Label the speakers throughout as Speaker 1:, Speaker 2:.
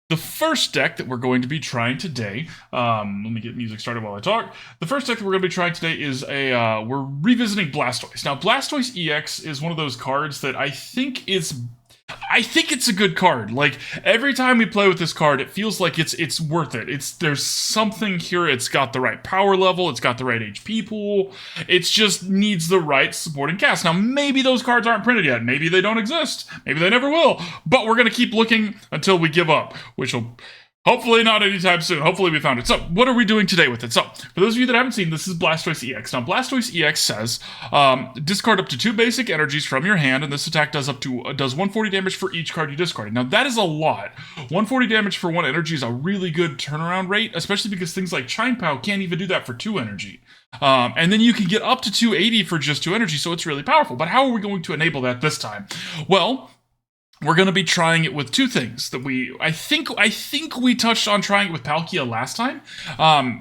Speaker 1: The first deck that we're going to be trying today, let me get music started while I talk. The first deck that we're going to be trying today is we're revisiting Blastoise. Now, Blastoise EX is one of those cards that I think it's a good card. Like, every time we play with this card, it feels like it's worth it. There's something here. It's got the right power level. It's got the right HP pool. It just needs the right supporting cast. Now, maybe those cards aren't printed yet. Maybe they don't exist. Maybe they never will. But we're going to keep looking until we give up, which will hopefully not anytime soon. Hopefully we found it. So, what are we doing today with it? So, for those of you that haven't seen, this is Blastoise EX. Now, Blastoise EX says, discard up to 2 basic energies from your hand, and this attack does 140 damage for each card you discarded. Now, that is a lot. 140 damage for 1 energy is a really good turnaround rate, especially because things like Chine Pow can't even do that for 2 energy. And then you can get up to 280 for just 2 energy, so it's really powerful. But how are we going to enable that this time? Well, we're going to be trying it with 2 things that I think we touched on trying it with Palkia last time,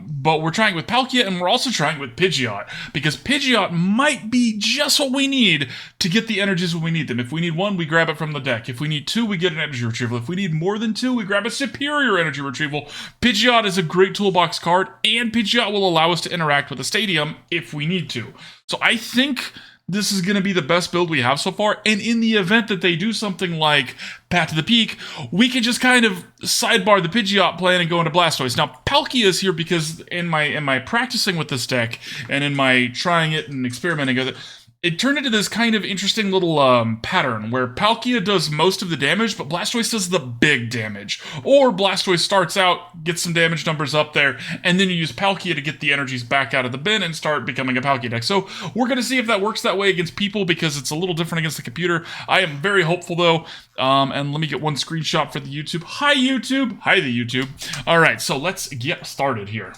Speaker 1: but we're trying it with Palkia, and we're also trying it with Pidgeot, because Pidgeot might be just what we need to get the energies when we need them. If we need 1, we grab it from the deck. If we need 2, we get an energy retrieval. If we need more than 2, we grab a superior energy retrieval. Pidgeot is a great toolbox card, and Pidgeot will allow us to interact with the stadium if we need to. So I think this is going to be the best build we have so far, and in the event that they do something like Path to the Peak, we can just kind of sidebar the Pidgeot plan and go into Blastoise. Now, Palkia is here because in my practicing with this deck, and in my trying it and experimenting with it, it turned into this kind of interesting little pattern where Palkia does most of the damage, but Blastoise does the big damage. Or Blastoise starts out, gets some damage numbers up there, and then you use Palkia to get the energies back out of the bin and start becoming a Palkia deck. So we're going to see if that works that way against people, because it's a little different against the computer. I am very hopeful, though. And let me get one screenshot for the YouTube. Hi, YouTube! Hi, the YouTube. All right, so let's get started here.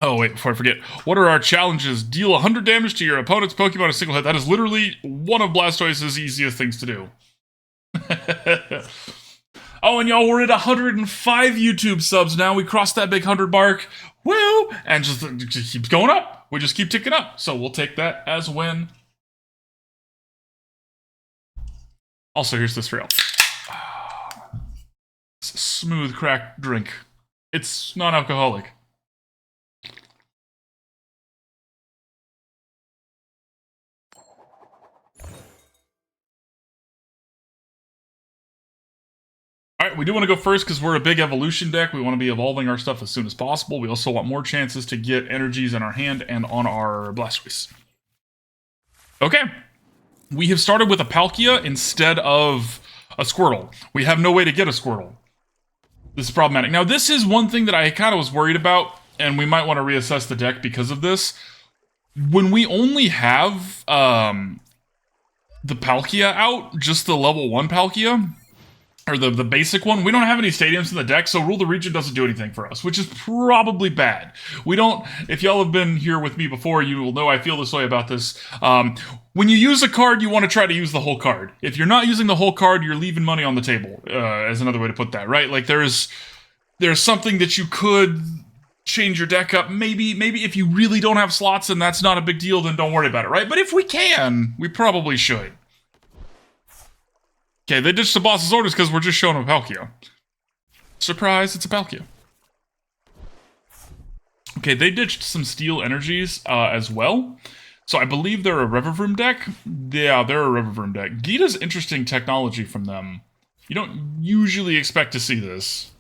Speaker 1: Oh, wait, before I forget, what are our challenges? Deal 100 damage to your opponent's Pokemon in a single hit. That is literally one of Blastoise's easiest things to do. Oh, and y'all, we're at 105 YouTube subs now. We crossed that big 100 mark. Woo! And just keeps going up. We just keep ticking up. So we'll take that as a win. Also, here's this for y'all. It's a smooth crack drink. It's non-alcoholic. Alright, we do want to go first because we're a big evolution deck. We want to be evolving our stuff as soon as possible. We also want more chances to get energies in our hand and on our Blastoise. Okay. We have started with a Palkia instead of a Squirtle. We have no way to get a Squirtle. This is problematic. Now, this is one thing that I kind of was worried about, and we might want to reassess the deck because of this. When we only have the Palkia out, just the level 1 Palkia, or the basic one, we don't have any stadiums in the deck, so Rule the Region doesn't do anything for us, which is probably bad. We don't, if y'all have been here with me before, you will know I feel this way about this. When you use a card, you want to try to use the whole card. If you're not using the whole card, you're leaving money on the table, as another way to put that, right? Like, there's something that you could change your deck up. Maybe if you really don't have slots and that's not a big deal, then don't worry about it, right? But if we can, we probably should. Okay, they ditched the boss's orders because we're just showing them Palkia. Surprise, it's a Palkia. Okay, they ditched some steel energies as well. So I believe they're a Revavroom deck. Yeah, they're a Revavroom deck. Gita's interesting technology from them. You don't usually expect to see this.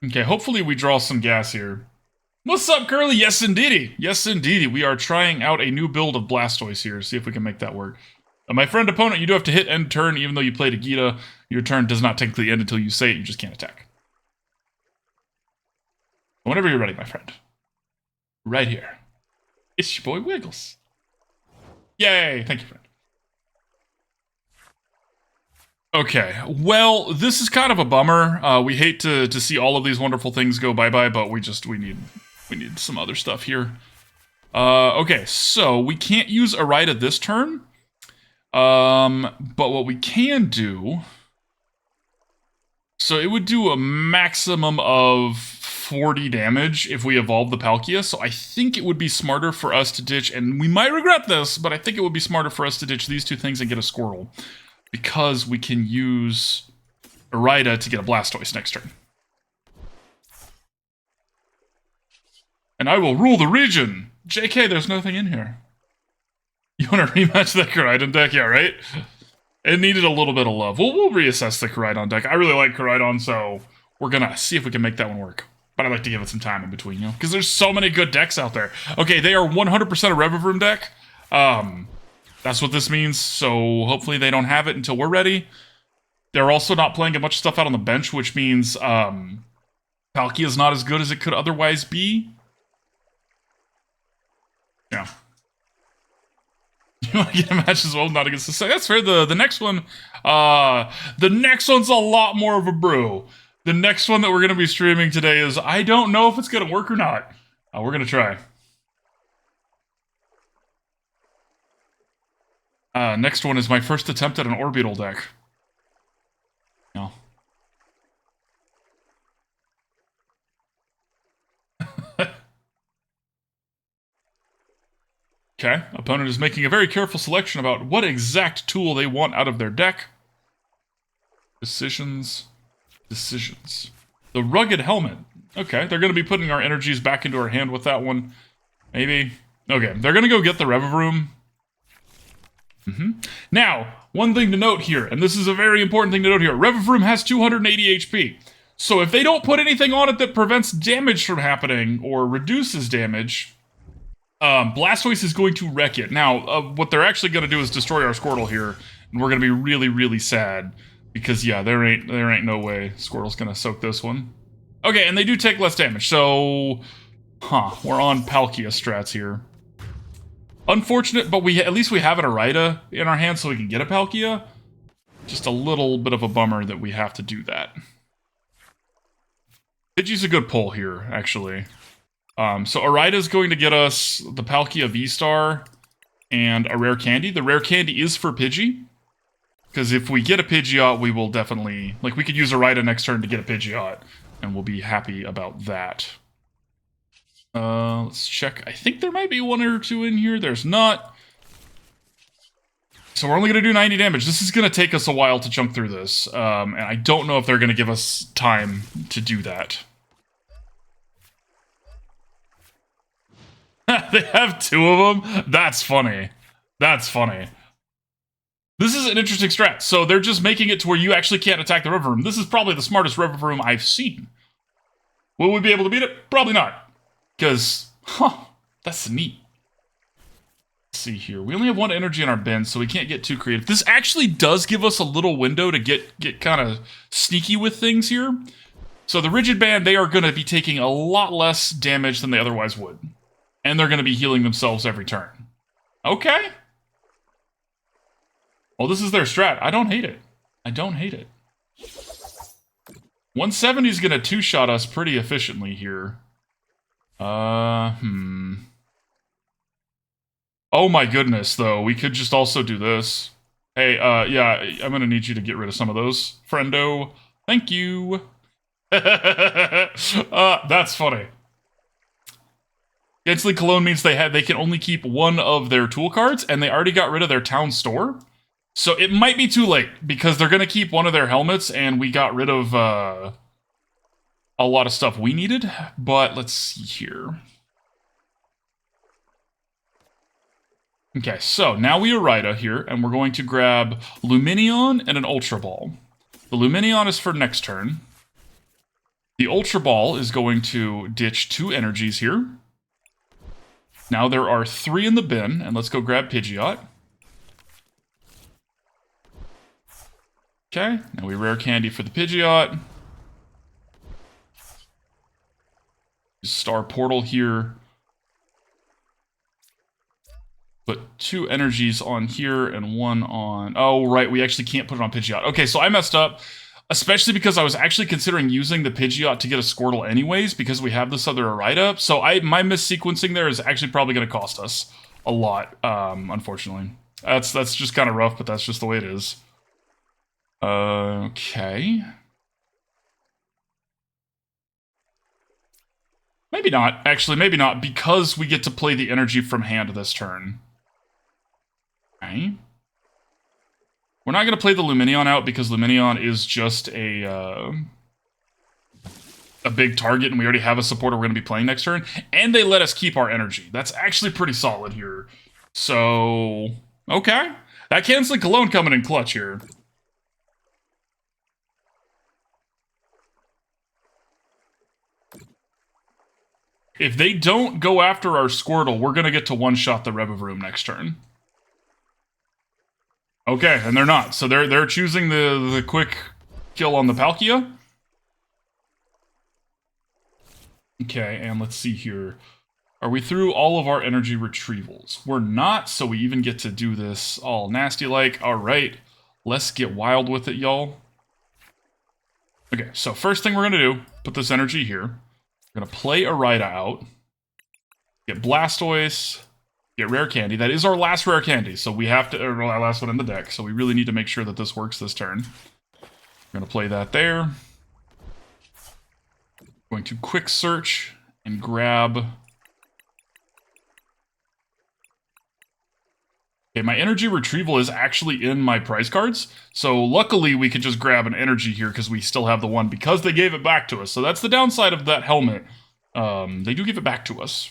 Speaker 1: Okay, hopefully we draw some gas here. What's up, Curly? Yes, indeedy. Yes, indeedy. We are trying out a new build of Blastoise here. See if we can make that work. My friend opponent, you do have to hit end turn, even though you played a Gita. Your turn does not technically end until you say it, you just can't attack. Whenever you're ready, my friend. Right here. It's your boy Wiggles. Yay! Thank you, friend. Okay, well, this is kind of a bummer. We hate to see all of these wonderful things go bye-bye, but we need some other stuff here. Okay, so we can't use Irida this turn. But what we can do, so it would do a maximum of 40 damage if we evolve the Palkia, so I think it would be smarter for us to ditch, and we might regret this, but I think it would be smarter for us to ditch these 2 things and get a Squirtle. because we can use Irida to get a Blastoise next turn. And I will rule the region! JK, there's nothing in here. You want to rematch that Koraidon deck? Yeah, right? It needed a little bit of love. We'll reassess the Koraidon deck. I really like Koraidon, so we're gonna see if we can make that one work. But I'd like to give it some time in between, you know? Because there's so many good decks out there. Okay, they are 100% a Revivroom deck. That's what this means, so hopefully they don't have it until we're ready. They're also not playing a bunch of stuff out on the bench, which means Palkia is not as good as it could otherwise be. Yeah. You want to get a match as well, not against the second. That's fair. The next one, the next one's a lot more of a brew. The next one that we're going to be streaming today is, I don't know if it's going to work or not. We're going to try. Next one is my first attempt at an Orbital deck. No. Okay, opponent is making a very careful selection about what exact tool they want out of their deck. Decisions. The Rugged Helmet. Okay, they're going to be putting our energies back into our hand with that one. Maybe. Okay, they're going to go get the Revivroom. Now, one thing to note here, and this is a very important thing to note here, Revivroom has 280 HP. So if they don't put anything on it that prevents damage from happening or reduces damage, Blastoise is going to wreck it. Now, what they're actually going to do is destroy our Squirtle here, and we're going to be really, really sad. Because, yeah, there ain't no way Squirtle's going to soak this one. Okay, and they do take less damage, so... we're on Palkia strats here. Unfortunate, but at least we have an Irida in our hand so we can get a Palkia. Just a little bit of a bummer that we have to do that. Pidgey's a good pull here, actually. So Irida's going to get us the Palkia VSTAR and a Rare Candy. The Rare Candy is for Pidgey. Because if we get a Pidgeot, we will definitely... Like, we could use Irida next turn to get a Pidgeot, and we'll be happy about that. Let's check. I think there might be one or two in here. There's not. So we're only going to do 90 damage. This is going to take us a while to chunk through this, and I don't know if they're going to give us time to do that. They have two of them? That's funny. That's funny. This is an interesting strat. So they're just making it to where you actually can't attack the Revivroom. This is probably the smartest Revivroom I've seen. Will we be able to beat it? Probably not. Because, that's neat. Let's see here. We only have one energy in our bin, so we can't get too creative. This actually does give us a little window to get kind of sneaky with things here. So the Rigid Band, they are going to be taking a lot less damage than they otherwise would. And they're going to be healing themselves every turn. Okay. Well, this is their strat. I don't hate it. I don't hate it. 170 is going to two-shot us pretty efficiently here. Oh my goodness, though. We could just also do this. Hey, yeah, I'm going to need you to get rid of some of those. Friendo. Thank you. That's funny. Canceling Cologne means they can only keep one of their tool cards, and they already got rid of their town store. So it might be too late, because they're going to keep one of their helmets, and we got rid of a lot of stuff we needed. But let's see here. Okay, so now we Irida here, and we're going to grab Lumineon and an Ultra Ball. The Lumineon is for next turn. The Ultra Ball is going to ditch 2 energies here. Now there are 3 in the bin, and let's go grab Pidgeot. Okay, now we Rare Candy for the Pidgeot. Star Portal here. Put 2 energies on here and 1 on... Oh, right, we actually can't put it on Pidgeot. Okay, so I messed up, especially because I was actually considering using the Pidgeot to get a Squirtle anyways, because we have this other Irida. So my missequencing there is actually probably going to cost us a lot, unfortunately. That's just kind of rough, but that's just the way it is. Okay. Maybe not. Actually, maybe not, because we get to play the energy from hand this turn. Okay. We're not going to play the Lumineon out because Lumineon is just a big target, and we already have a supporter we're going to be playing next turn. And they let us keep our energy. That's actually pretty solid here. So, okay. That Canceling Cologne coming in clutch here. If they don't go after our Squirtle, we're going to get to one-shot the Revavroom next turn. Okay, and they're not. So they're choosing the quick kill on the Palkia. Okay, and let's see here. Are we through all of our energy retrievals? We're not, so we even get to do this all nasty-like. All right, let's get wild with it, y'all. Okay, so first thing we're going to do, put this energy here. We're going to play Irida out, get Blastoise, get Rare Candy. That is our last Rare Candy, so we have to, or our last one in the deck, so we really need to make sure that this works this turn. We're going to play that there. Going to quick search and grab... Okay, my energy retrieval is actually in my prize cards, so luckily we could just grab an energy here because we still have the one because they gave it back to us. So that's the downside of that helmet. They do give it back to us.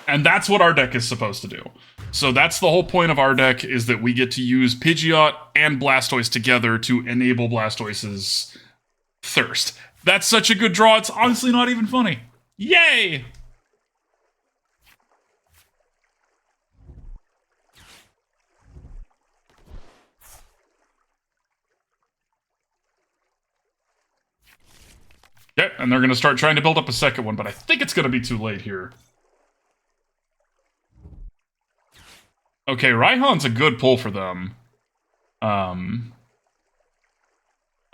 Speaker 1: And that's what our deck is supposed to do. So that's the whole point of our deck, is that we get to use Pidgeot and Blastoise together to enable Blastoise's thirst. That's such a good draw, it's honestly not even funny. Yay! Okay, and they're going to start trying to build up a second one, but I think it's going to be too late here. Okay, Raihan's a good pull for them.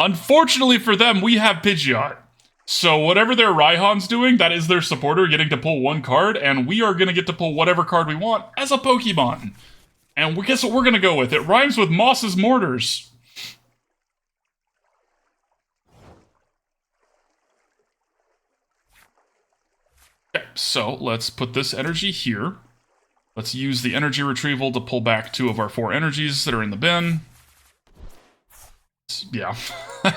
Speaker 1: Unfortunately for them, we have Pidgeot. So whatever their Raihan's doing, that is their supporter getting to pull one card, and we are going to get to pull whatever card we want as a Pokemon. And guess what we're going to go with? It rhymes with Moss's Mortars. Okay, so let's put this energy here. Let's use the energy retrieval to pull back 2 of our 4 energies that are in the bin. Yeah.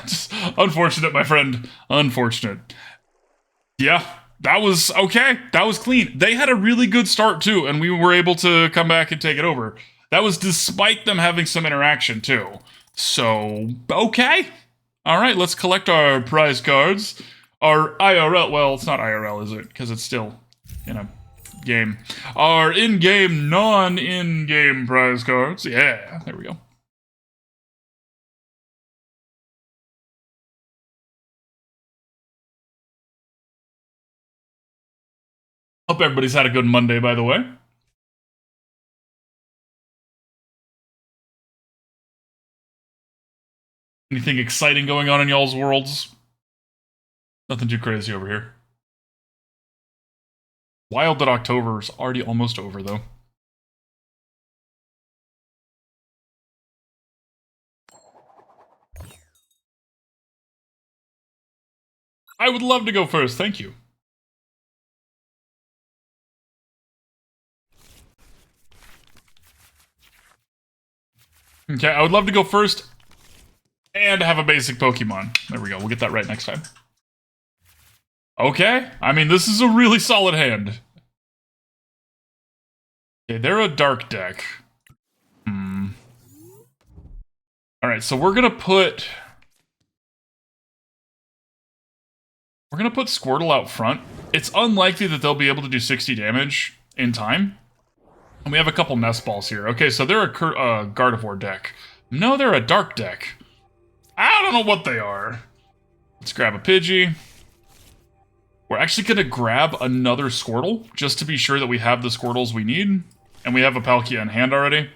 Speaker 1: Just unfortunate, my friend. Unfortunate. Yeah, that was okay. That was clean. They had a really good start, too, and we were able to come back and take it over. That was despite them having some interaction, too. So, okay. All right, let's collect our prize cards. Our IRL, well, it's not IRL, is it? Because it's still, you know, game. Our in-game, non-in-game prize cards. Yeah, there we go. Hope everybody's had a good Monday, by the way. Anything exciting going on in y'all's worlds? Nothing too crazy over here. Wild that October's already almost over, though. I would love to go first, thank you. Okay, I would love to go first and have a basic Pokemon. There we go, we'll get that right next time. Okay, I mean, this is a really solid hand. Okay, they're a dark deck. Alright, so we're gonna put Squirtle out front. It's unlikely that they'll be able to do 60 damage in time. And we have a couple Nest Balls here. Okay, so they're a Gardevoir deck. No, they're a dark deck. I don't know what they are. Let's grab a Pidgey. We're actually going to grab another Squirtle, just to be sure that we have the Squirtles we need. And we have a Palkia in hand already.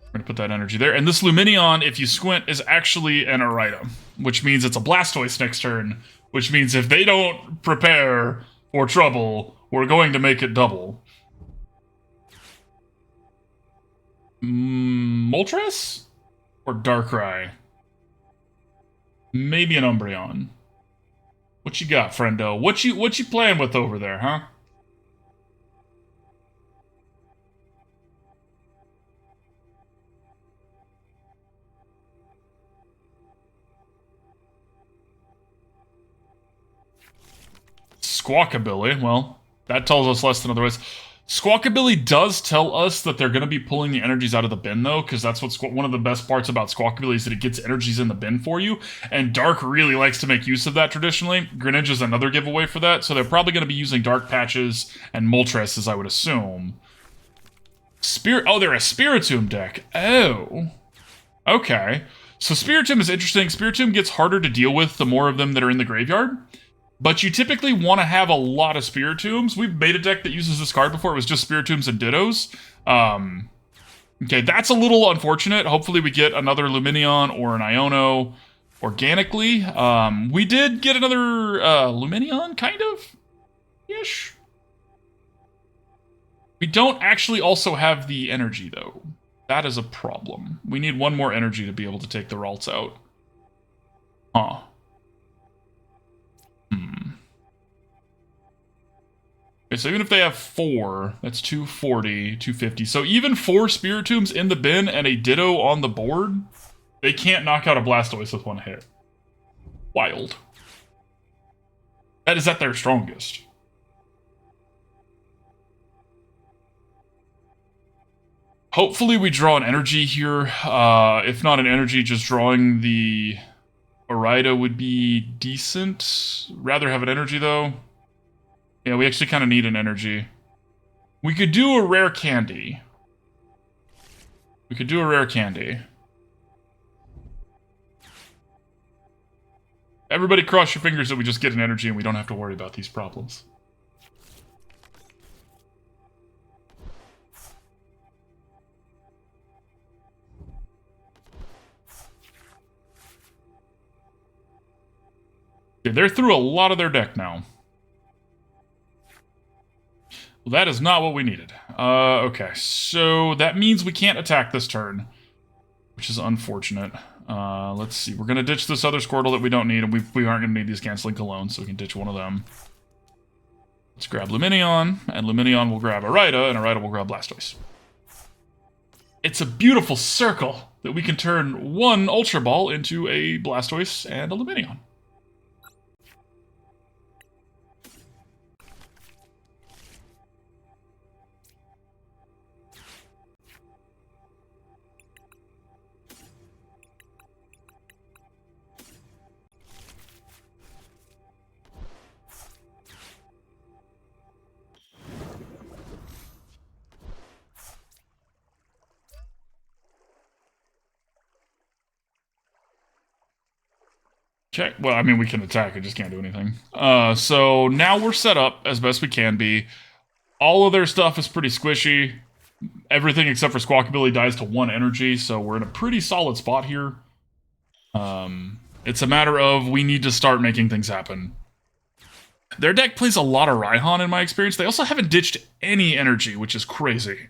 Speaker 1: We're going to put that energy there. And this Lumineon, if you squint, is actually an Irida, which means it's a Blastoise next turn, which means if they don't prepare for trouble, we're going to make it double. Moltres? Or Darkrai? Maybe an Umbreon. What you got, friendo? What you playing with over there, huh? Squawkabilly, well, that tells us less than otherwise. Squawkabilly does tell us that they're going to be pulling the energies out of the bin, though, because that's what's one of the best parts about Squawkabilly is that it gets energies in the bin for you, and Dark really likes to make use of that traditionally. Greninja is another giveaway for that, so they're probably going to be using Dark Patches and Moltres, I would assume. Oh, they're a Spiritomb deck. Oh. Okay. So Spiritomb is interesting. Spiritomb gets harder to deal with the more of them that are in the graveyard. But you typically want to have a lot of Spiritombs. We've made a deck that uses this card before. It was just Spiritombs and Dittos. Okay, that's a little unfortunate. Hopefully we get another Lumineon or an Iono organically. We did get another Lumineon, kind of? Ish. We don't actually also have the energy, though. That is a problem. We need one more energy to be able to take the Ralts out. Huh. Okay, so even if they have 4, that's 240, 250. So even 4 Spiritombs in the bin and a Ditto on the board, they can't knock out a Blastoise with one hit. Wild. That is at their strongest. Hopefully we draw an energy here. If not an energy, just drawing the Irida would be decent. Rather have an energy, though. Yeah, we actually kind of need an energy. We could do a Rare Candy. We could do a Rare Candy. Everybody cross your fingers that we just get an energy and we don't have to worry about these problems. Okay, they're through a lot of their deck now. Well, that is not what we needed. Okay, so that means we can't attack this turn, which is unfortunate. Let's see. We're going to ditch this other Squirtle that we don't need, and we aren't going to need these Canceling Cologne, so we can ditch one of them. Let's grab Lumineon, and Lumineon will grab Irida, and Irida will grab Blastoise. It's a beautiful circle that we can turn one Ultra Ball into a Blastoise and a Lumineon. Okay, well, I mean, we can attack, I just can't do anything. So now we're set up as best we can be. All of their stuff is pretty squishy. Everything except for Squawkabilly dies to 1 energy, so we're in a pretty solid spot here. It's a matter of we need to start making things happen. Their deck plays a lot of Raihan in my experience. They also haven't ditched any energy, which is crazy.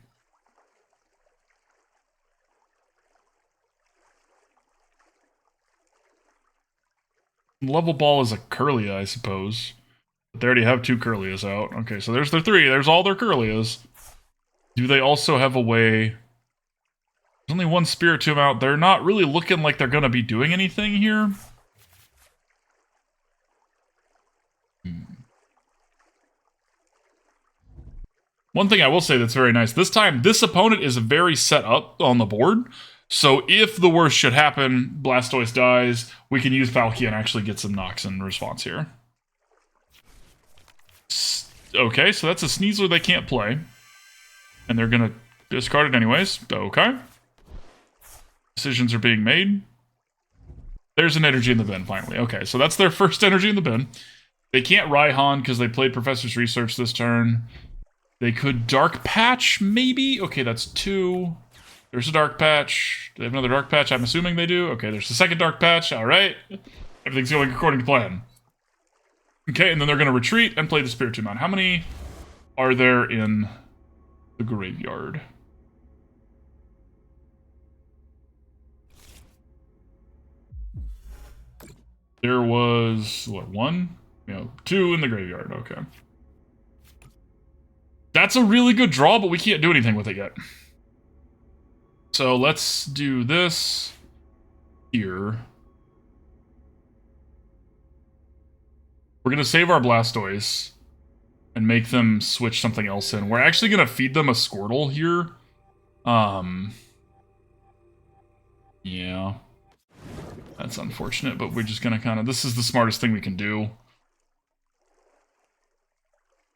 Speaker 1: Level Ball is a Kirlia, I suppose. But they already have 2 Kirlias out. Okay, so there's their 3. There's all their Kirlias. Do they also have a way... There's only 1 Spiritomb out. They're not really looking like they're going to be doing anything here. One thing I will say that's very nice, this time, this opponent is very set up on the board. So if the worst should happen, Blastoise dies, we can use Palkia and actually get some knocks in response here. Okay, so that's a Sneasler they can't play. And they're going to discard it anyways. Okay. Decisions are being made. There's an energy in the bin, finally. Okay, so that's their first energy in the bin. They can't Raihan because they played Professor's Research this turn. They could Dark Patch, maybe? Okay, that's 2. There's a Dark Patch. Do they have another Dark Patch? I'm assuming they do. Okay, there's the second Dark Patch. All right. Everything's going according to plan. Okay, and then they're going to retreat and play the Spiritomb on. How many are there in the graveyard? There was, what, 1? You know, 2 in the graveyard. Okay. That's a really good draw, but we can't do anything with it yet. So let's do this here. We're going to save our Blastoise and make them switch something else in. We're actually going to feed them a Squirtle here. Yeah. That's unfortunate, but we're just going to kind of... This is the smartest thing we can do.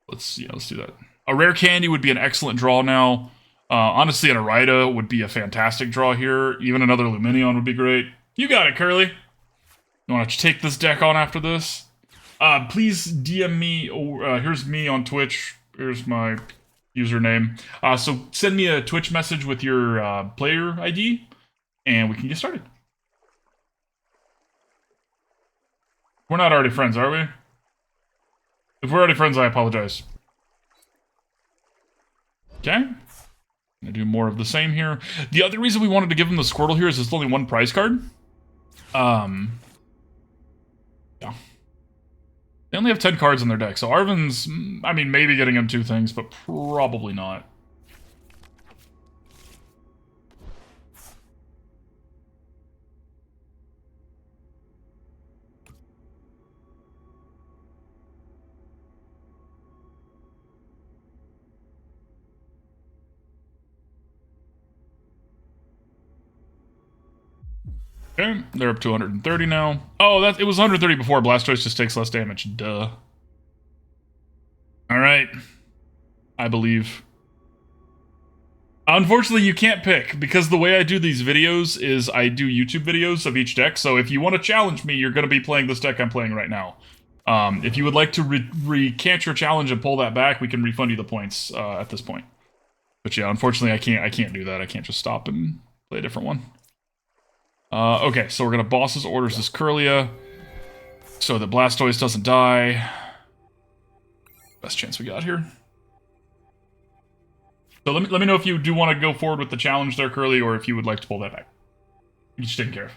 Speaker 1: Let's do that. A Rare Candy would be an excellent draw now. Honestly, an Irida would be a fantastic draw here. Even another Lumineon would be great. You got it, Curly. You want to take this deck on after this? Please DM me. Here's me on Twitch. Here's my username. So send me a Twitch message with your player ID, and we can get started. We're not already friends, are we? If we're already friends, I apologize. Okay. Gonna do more of the same here. The other reason we wanted to give him the Squirtle here is there's only one prize card. Yeah. They only have 10 cards in their deck, so Arven's, I mean, maybe getting him 2 things, but probably not. Okay, they're up to 130 now. Oh, it was 130 before. Blastoise just takes less damage. Duh. Alright. I believe. Unfortunately, you can't pick, because the way I do these videos is I do YouTube videos of each deck, so if you want to challenge me, you're going to be playing this deck I'm playing right now. If you would like to recant your challenge and pull that back, we can refund you the points at this point. But yeah, unfortunately, I can't do that. I can't just stop and play a different one. Okay, so we're gonna boss's orders this Kirlia so that Blastoise doesn't die. Best chance we got here. So let me know if you do want to go forward with the challenge there, Curly, or if you would like to pull that back. You just taking care of.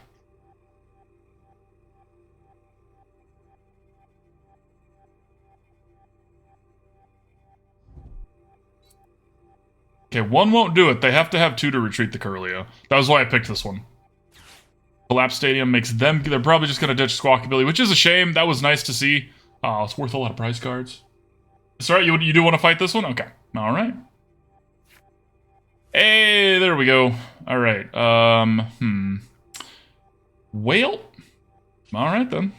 Speaker 1: Okay, 1 won't do it. They have to have 2 to retreat the Kirlia. That was why I picked this one. Collapse Stadium makes them... They're probably just going to ditch Squawkabilly, which is a shame. That was nice to see. It's worth a lot of prize cards. Sorry, you do want to fight this one? Okay. All right. Hey, there we go. All right. Whale? All right, then.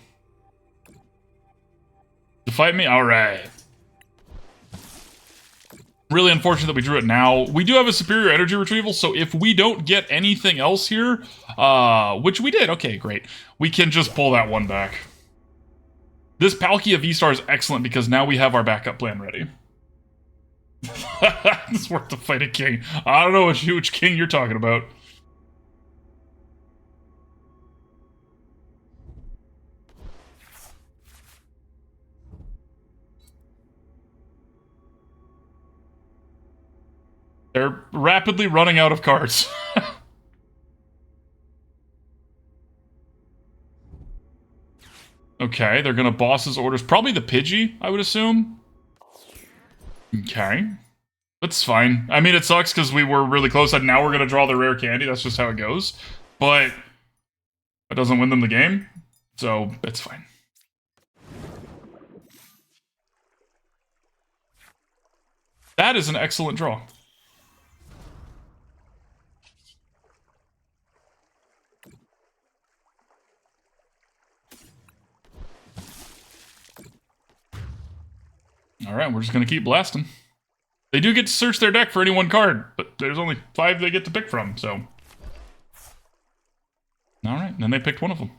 Speaker 1: To fight me? All right. Really unfortunate that we drew it now. We do have a superior energy retrieval, so if we don't get anything else here, which we did, okay, great. We can just pull that one back. This Palkia VSTAR is excellent because now we have our backup plan ready. It's worth the fight a king. I don't know which king you're talking about. They're rapidly running out of cards. Okay, they're gonna boss's orders. Probably the Pidgey, I would assume. Okay. That's fine. I mean, it sucks because we were really close, and now we're gonna draw the Rare Candy. That's just how it goes. But that doesn't win them the game, so it's fine. That is an excellent draw. Alright, we're just going to keep blasting. They do get to search their deck for any one card, but there's only 5 they get to pick from, so... Alright, then they picked one of them.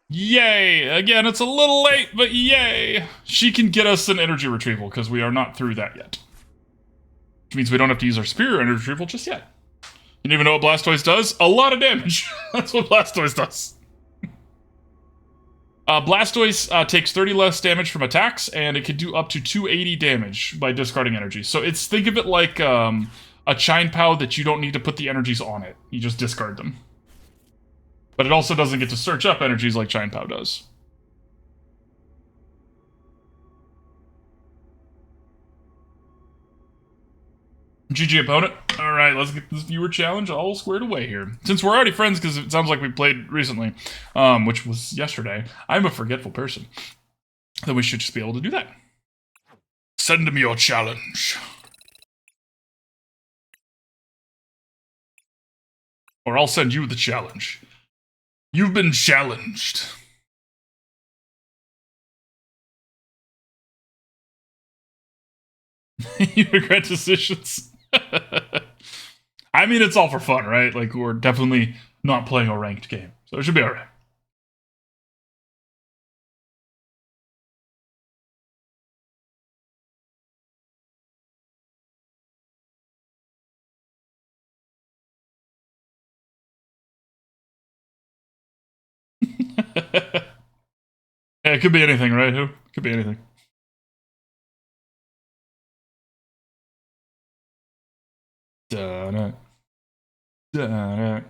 Speaker 1: Yay! Again, it's a little late, but yay! She can get us an energy retrieval, because we are not through that yet. Which means we don't have to use our superior energy retrieval just yet. You don't even know what Blastoise does? A lot of damage! That's what Blastoise does. Blastoise takes 30 less damage from attacks, and it can do up to 280 damage by discarding energy. So think of it like a Chine-Pow that you don't need to put the energies on it. You just discard them. But it also doesn't get to search up energies like Chine-Pow does. GG opponent. All right, let's get this viewer challenge all squared away here. Since we're already friends, because it sounds like we played recently, which was yesterday, I'm a forgetful person. Then we should just be able to do that. Send me your challenge. Or I'll send you the challenge. You've been challenged. You regret decisions. I mean, it's all for fun, right? Like, we're definitely not playing a ranked game, so it should be all right. Yeah, it could be anything, right? Who? Could be anything. Dun-dun. Dun-dun.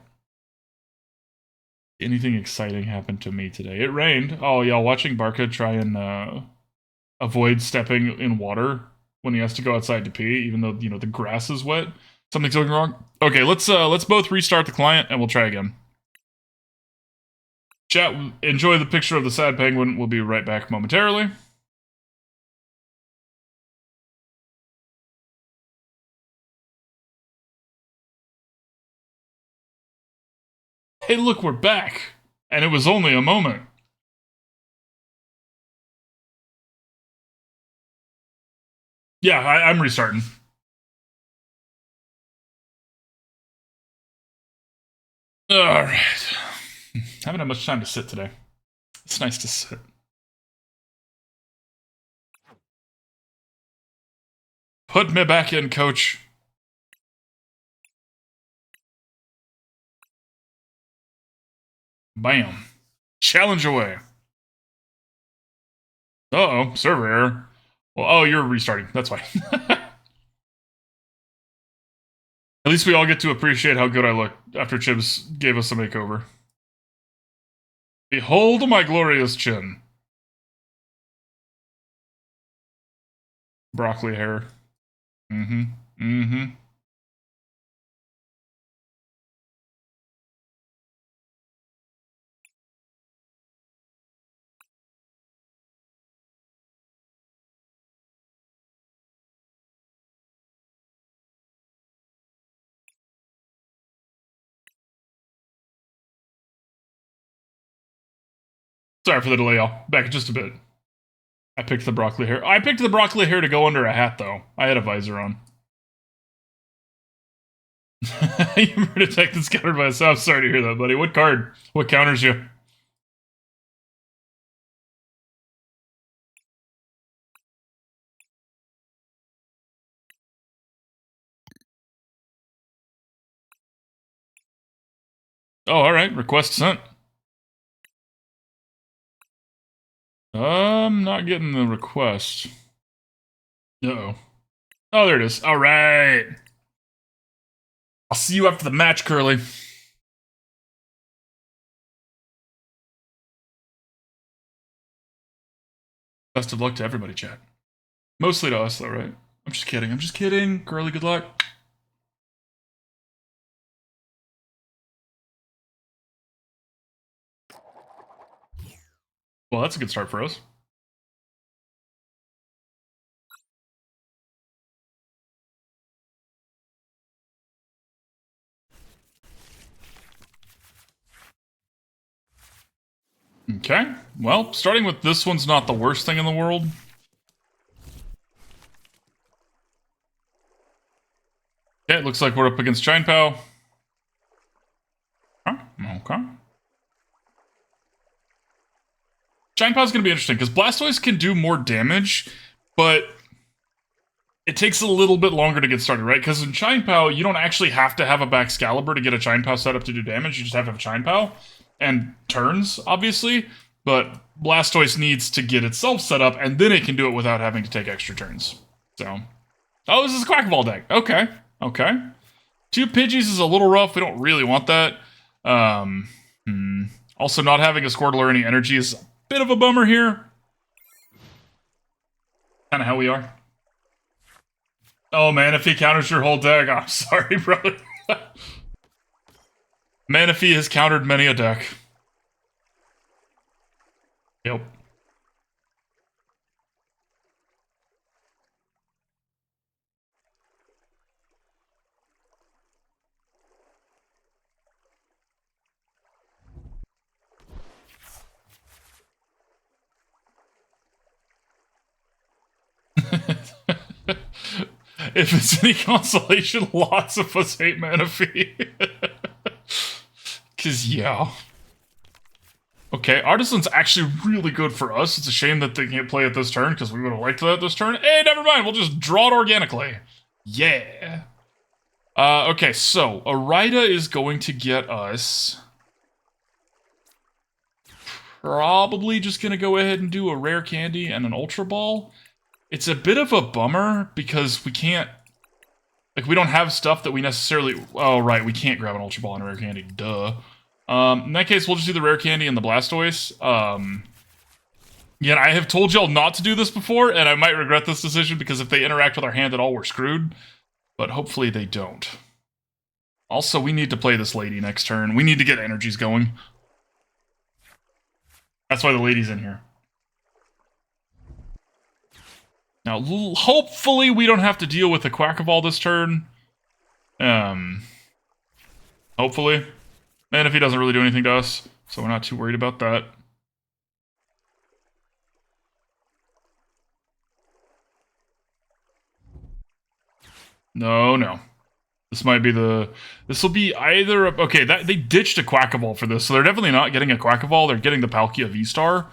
Speaker 1: Anything exciting happened to me today? It rained. Oh, y'all watching Barca try and avoid stepping in water when he has to go outside to pee, even though, you know, the grass is wet? Something's going wrong? Okay, let's both restart the client and we'll try again. Chat, enjoy the picture of the sad penguin. We'll be right back momentarily. Hey, look, we're back. And it was only a moment. Yeah, I'm restarting. Alright. Haven't had much time to sit today. It's nice to sit. Put me back in, coach. Bam. Challenge away. Uh-oh, server error. Well, oh, you're restarting. That's fine. At least we all get to appreciate how good I look after Chibs gave us a makeover. Behold my glorious chin. Broccoli hair. Mm-hmm. Mm-hmm. Sorry for the delay, y'all. Back in just a bit. I picked the broccoli hair. I picked the broccoli hair to go under a hat, though. I had a visor on. You were detected scattered by a sound. Sorry to hear that, buddy. What card? What counters you? Oh, alright. Request sent. Not getting the request. Uh-oh. Oh, there it is. Alright. I'll see you after the match, Curly. Best of luck to everybody, chat. Mostly to us, though, right? I'm just kidding. I'm just kidding. Curly, good luck. Well, that's a good start for us. Okay. Well, starting with this one's not the worst thing in the world. Okay, it looks like we're up against Chinpow. Okay. Chinpow's gonna be interesting, because Blastoise can do more damage, but it takes a little bit longer to get started, right? Because in Chinpow, you don't actually have to have a Baxcalibur to get a Chinpow set up to do damage, you just have to have Chinpow. And turns, obviously, but Blastoise needs to get itself set up, and then it can do it without having to take extra turns. So, oh, this is a Quackball deck. Okay, okay. 2 Pidgeys is a little rough. We don't really want that. Also, not having a Squirtle or any energy is a bit of a bummer here. Kind of how we are. Oh man, if he counters your whole deck, I'm sorry, brother. Manaphy has countered many a deck. Yep. If it's any consolation, lots of us hate Manaphy. Cause yeah. Okay, Artisan's actually really good for us. It's a shame that they can't play it this turn, because we would have liked that this turn. Hey, never mind, we'll just draw it organically. Yeah. Okay, so Irida is going to get us... Probably just gonna go ahead and do a Rare Candy and an Ultra Ball. It's a bit of a bummer, because we can't... Like, we don't have stuff that we necessarily... Oh, right, we can't grab an Ultra Ball and a Rare Candy, duh. In that case, we'll just do the Rare Candy and the Blastoise. Yeah, I have told y'all not to do this before, and I might regret this decision, because if they interact with our hand at all, we're screwed. But hopefully they don't. Also, we need to play this lady next turn. We need to get energies going. That's why the lady's in here. Now, hopefully we don't have to deal with the Quackaball this turn. Hopefully. And if he doesn't really do anything to us, so we're not too worried about that. No. This might be the... This will be either... Okay, they ditched a Quackaball for this, so they're definitely not getting a Quackaball. They're getting the Palkia VSTAR.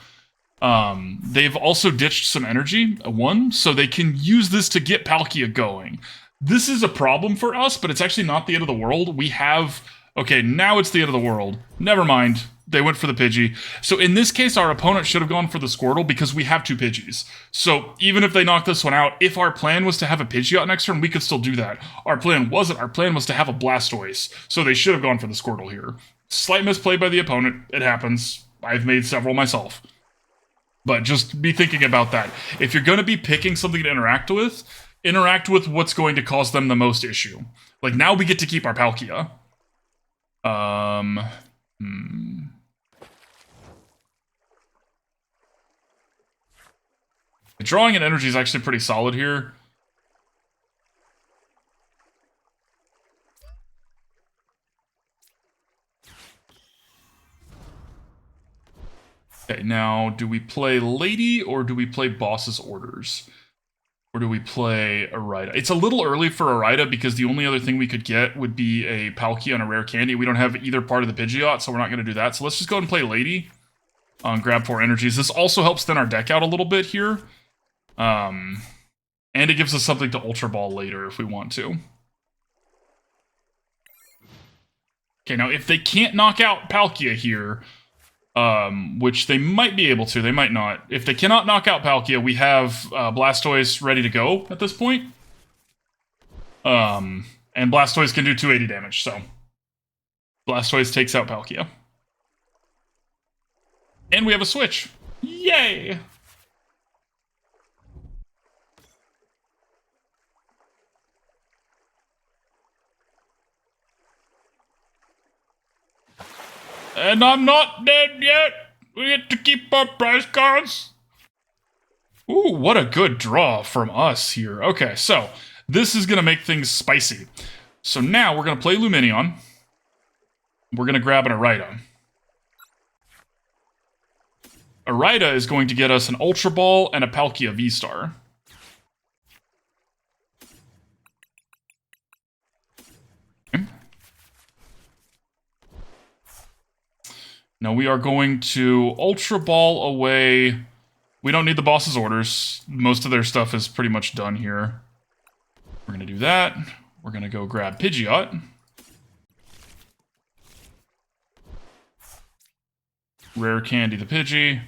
Speaker 1: They've also ditched some energy, so they can use this to get Palkia going. This is a problem for us, but it's actually not the end of the world. We have... Okay, now it's the end of the world. Never mind. They went for the Pidgey. So in this case, our opponent should have gone for the Squirtle because we have two Pidgeys. So even if they knock this one out, if our plan was to have a Pidgeot next turn, we could still do that. Our plan wasn't. Our plan was to have a Blastoise. So they should have gone for the Squirtle here. Slight misplay by the opponent. It happens. I've made several myself. But just be thinking about that. If you're going to be picking something to interact with what's going to cause them the most issue. Like, now we get to keep our Palkia. Drawing an energy is actually pretty solid here. Okay, now, do we play Lady or do we play Boss's Orders? Or do we play Irida? It's a little early for Irida because the only other thing we could get would be a Palkia and a Rare Candy. We don't have either part of the Pidgeot, so we're not going to do that. So let's just go ahead and play Lady. Grab 4 energies. This also helps thin our deck out a little bit here. And it gives us something to Ultra Ball later if we want to. Okay, now if they can't knock out Palkia here... which they might be able to, they might not. If they cannot knock out Palkia, we have Blastoise ready to go at this point. And Blastoise can do 280 damage, so Blastoise takes out Palkia. And we have a Switch. Yay! And I'm not dead yet. We get to keep our prize cards. Ooh, what a good draw from us here. Okay, so this is going to make things spicy. So now we're going to play Lumineon. We're going to grab an Irida. Irida is going to get us an Ultra Ball and a Palkia VSTAR. Now we are going to Ultra Ball away. We don't need the boss's orders. Most of their stuff is pretty much done here. We're going to do that. We're going to go grab Pidgeot. Rare Candy the Pidgey.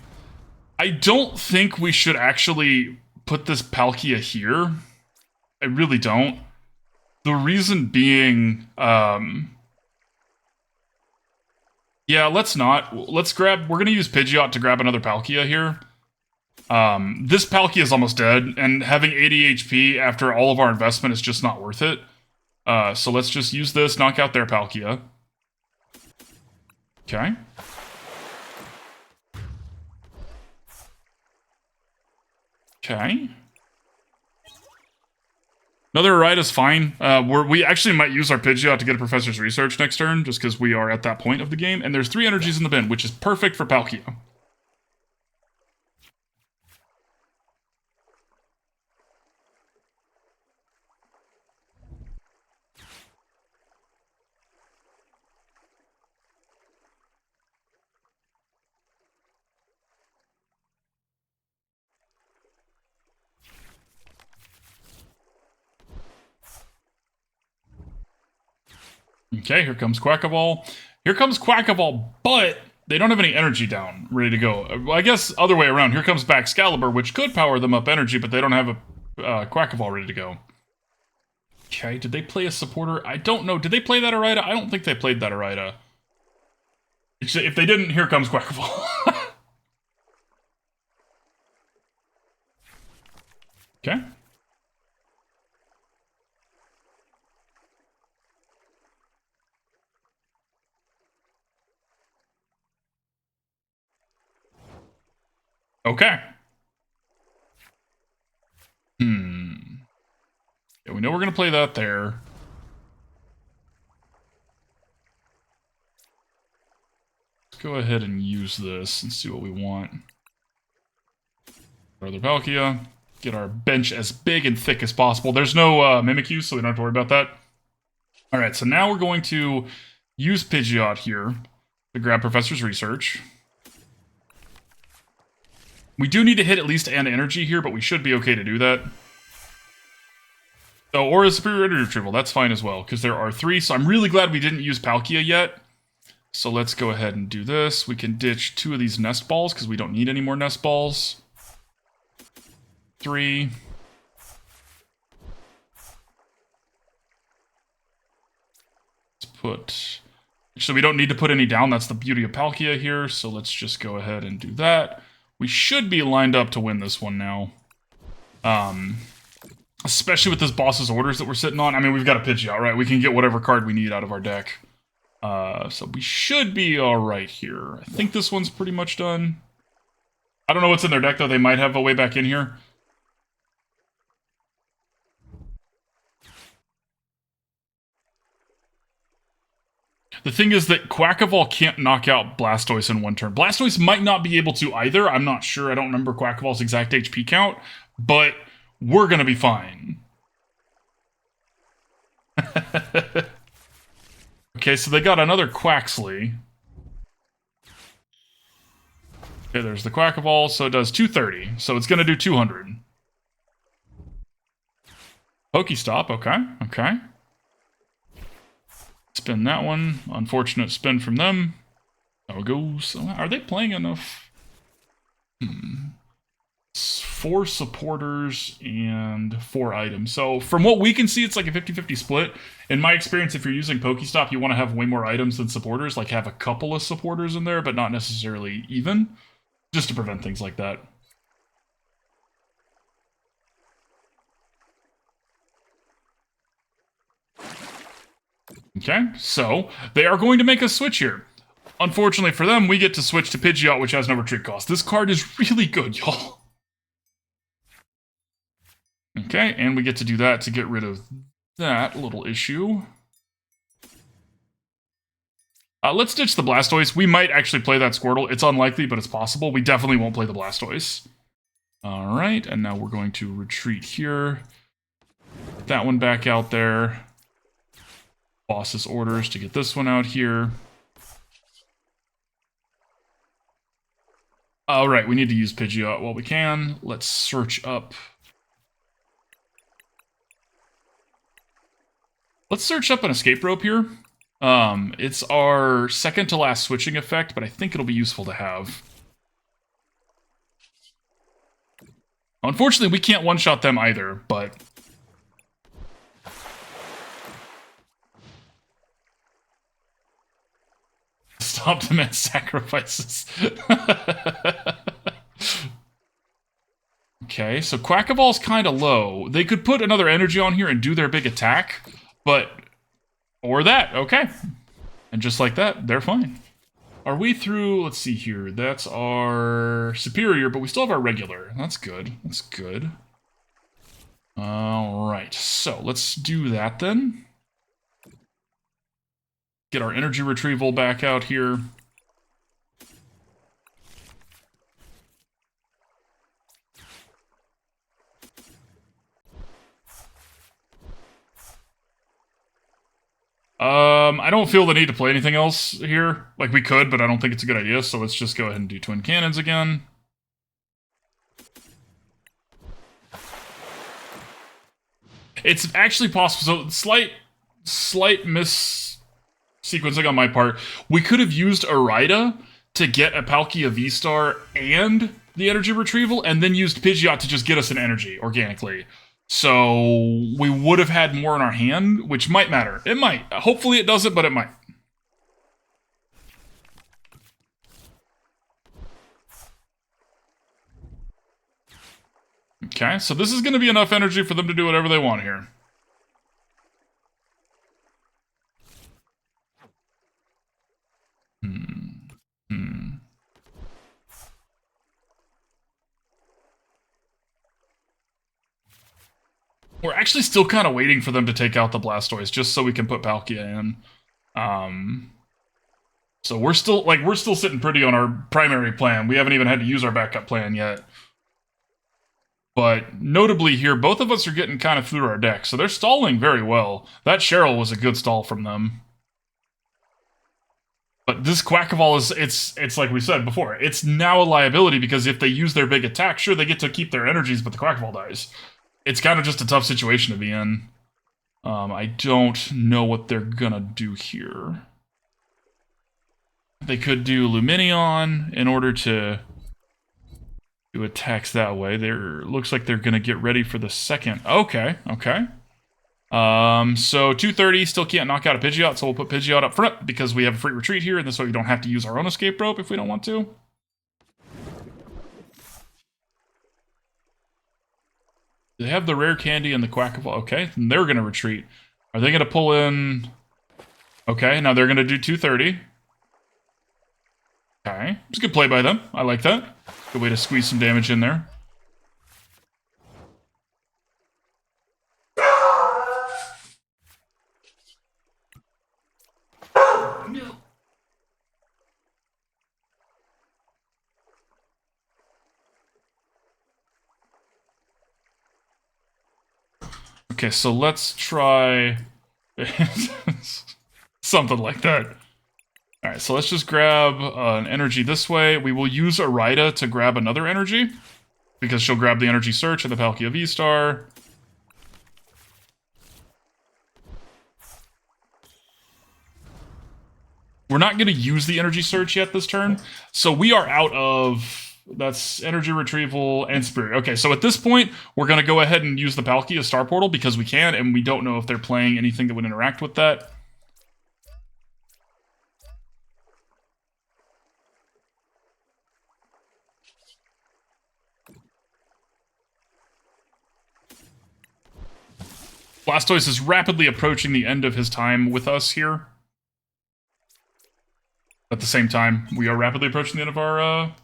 Speaker 1: I don't think we should actually put this Palkia here. I really don't. The reason being... Yeah, let's not. Let's grab... We're going to use Pidgeot to grab another Palkia here. This Palkia is almost dead, and having 80 HP after all of our investment is just not worth it. So let's just use this, knock out their Palkia. Okay. Okay. Another Irida's fine. We actually might use our Pidgeot to get a Professor's Research next turn, just because we are at that point of the game. And there's 3 energies in the bin, which is perfect for Palkia. Okay, here comes Quackaball. Here comes Quackaball, but they don't have any energy down, ready to go. I guess other way around. Here comes Baxcalibur, which could power them up energy, but they don't have a Quackaball ready to go. Okay, did they play a supporter? I don't know. Did they play that Irida? I don't think they played that Irida. If they didn't, here comes Quackaball. Okay. Okay. Yeah, we know we're going to play that there. Let's go ahead and use this and see what we want. Brother Palkia. Get our bench as big and thick as possible. There's no Mimikyu, so we don't have to worry about that. Alright, so now we're going to use Pidgeot here to grab Professor's Research. We do need to hit at least an energy here, but we should be okay to do that. Oh, or a Superior Energy Retrieval, that's fine as well, because there are 3, so I'm really glad we didn't use Palkia yet. So let's go ahead and do this. We can ditch 2 of these Nest Balls, because we don't need any more Nest Balls. 3. Let's put... Actually, we don't need to put any down, that's the beauty of Palkia here, so let's just go ahead and do that. We should be lined up to win this one now. Especially with this boss's orders that we're sitting on. I mean, we've got a Pidgeot, right? We can get whatever card we need out of our deck. So we should be alright here. I think this one's pretty much done. I don't know what's in their deck, though. They might have a way back in here. The thing is that Quackaball can't knock out Blastoise in one turn. Blastoise might not be able to either. I'm not sure. I don't remember Quackaball's exact HP count. But we're going to be fine. Okay, so they got another Quaxley. Okay, there's the Quackaball. So it does 230. So it's going to do 200. Pokestop. Okay, okay. Spin that one. Unfortunate spin from them. There it goes. Are they playing enough? 4 supporters and 4 items. So from what we can see, it's like a 50-50 split. In my experience, if you're using Pokestop, you want to have way more items than supporters. Like have a couple of supporters in there, but not necessarily even. Just to prevent things like that. Okay, so they are going to make a switch here. Unfortunately for them, we get to switch to Pidgeot, which has no retreat cost. This card is really good, y'all. Okay, and we get to do that to get rid of that little issue. Let's ditch the Blastoise. We might actually play that Squirtle. It's unlikely, but it's possible. We definitely won't play the Blastoise. Alright, and now we're going to retreat here. Put that one back out there. Boss's orders to get this one out here. Alright, we need to use Pidgeot while we can. Let's search up... Let's search up an escape rope here. It's our second to last switching effect, but I think it'll be useful to have. Unfortunately, we can't one-shot them either, but... Stop demand sacrifices. Okay, so Quackaball's kind of low. They could put another energy on here and do their big attack, but... Or that, okay. And just like that, they're fine. Are we through... Let's see here. That's our superior, but we still have our regular. That's good. That's good. Alright, so let's do that then. Get our energy retrieval back out here. I don't feel the need to play anything else here. Like, we could, but I don't think it's a good idea, so let's just go ahead and do twin cannons again. It's actually possible, so slight mis-sequencing on my part. We could have used Irida to get a Palkia VSTAR and the energy retrieval, and then used Pidgeot to just get us an energy organically. So we would have had more in our hand, which might matter. It might. Hopefully it doesn't, but it might. Okay, so this is going to be enough energy for them to do whatever they want here. We're actually still kind of waiting for them to take out the Blastoise, just so we can put Palkia in. So we're still sitting pretty on our primary plan. We haven't even had to use our backup plan yet. But notably here, both of us are getting kind of through our deck, so they're stalling very well. That Cheryl was a good stall from them. But this Quackaball is, it's like we said before, it's now a liability because if they use their big attack, sure, they get to keep their energies, but the Quackaball dies. It's kind of just a tough situation to be in. I don't know what they're gonna do here. They could do Lumineon in order to do attacks that way. Looks like they're gonna get ready for the second. Okay, okay. So 230 still can't knock out a Pidgeot, so we'll put Pidgeot up front because we have a free retreat here, and this way we don't have to use our own escape rope if we don't want to. They have the Rare Candy and the Quackaball. Okay, and they're going to retreat. Are they going to pull in... Okay, now they're going to do 230. Okay, it's a good play by them. I like that. Good way to squeeze some damage in there. Okay, so let's try something like that. Alright, so let's just grab an energy this way. We will use Irida to grab another energy, because she'll grab the Energy Search and the Palkia VSTAR. We're not going to use the Energy Search yet this turn, so we are out of... That's Energy Retrieval and Spirit. Okay, so at this point, we're going to go ahead and use the Palkia Star Portal because we can, and we don't know if they're playing anything that would interact with that. Blastoise is rapidly approaching the end of his time with us here. At the same time, we are rapidly approaching the end of our,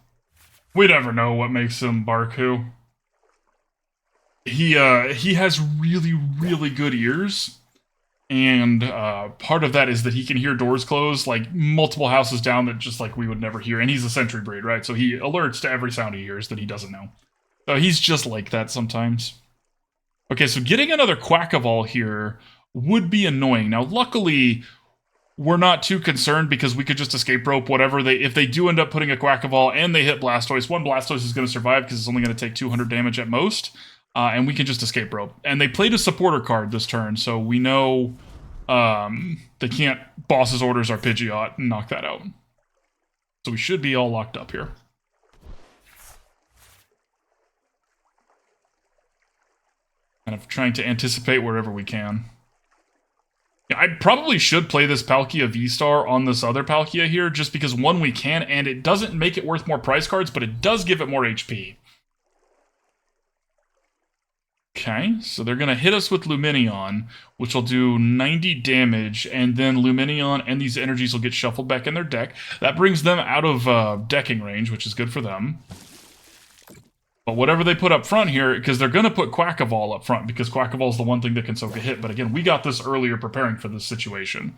Speaker 1: we never know what makes him bark who. He has really, really good ears. And part of that is that he can hear doors close, like, multiple houses down that just, like, we would never hear. And he's a sentry breed, right? So he alerts to every sound he hears that he doesn't know. So he's just like that sometimes. Okay, so getting another Quackaball here would be annoying. Now, luckily... we're not too concerned because we could just escape rope whatever if they do end up putting a Quackaball and they hit Blastoise, one Blastoise is going to survive because it's only going to take 200 damage at most, and we can just escape rope. And they played a supporter card this turn, so we know they can't boss's orders our Pidgeot and knock that out. So we should be all locked up here. Kind of trying to anticipate wherever we can. I probably should play this Palkia VSTAR on this other Palkia here, just because, one, we can, and it doesn't make it worth more prize cards, but it does give it more HP. Okay, so they're going to hit us with Lumineon, which will do 90 damage, and then Lumineon and these energies will get shuffled back in their deck. That brings them out of decking range, which is good for them. But whatever they put up front here, because they're going to put Quackaball up front, because Quackaball is the one thing that can soak a hit. But again, we got this earlier preparing for this situation.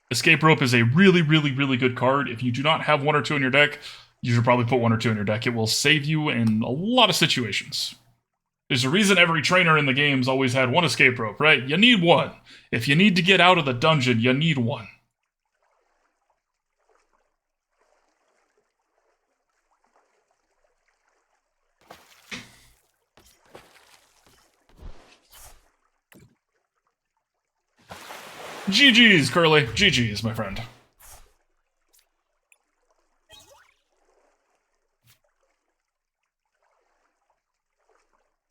Speaker 1: Escape Rope is a really, really, really good card. If you do not have 1 or 2 in your deck, you should probably put 1 or 2 in your deck. It will save you in a lot of situations. There's a reason every trainer in the game's always had 1 Escape Rope, right? You need 1. If you need to get out of the dungeon, you need 1. GG's, Curly. GG's, my friend.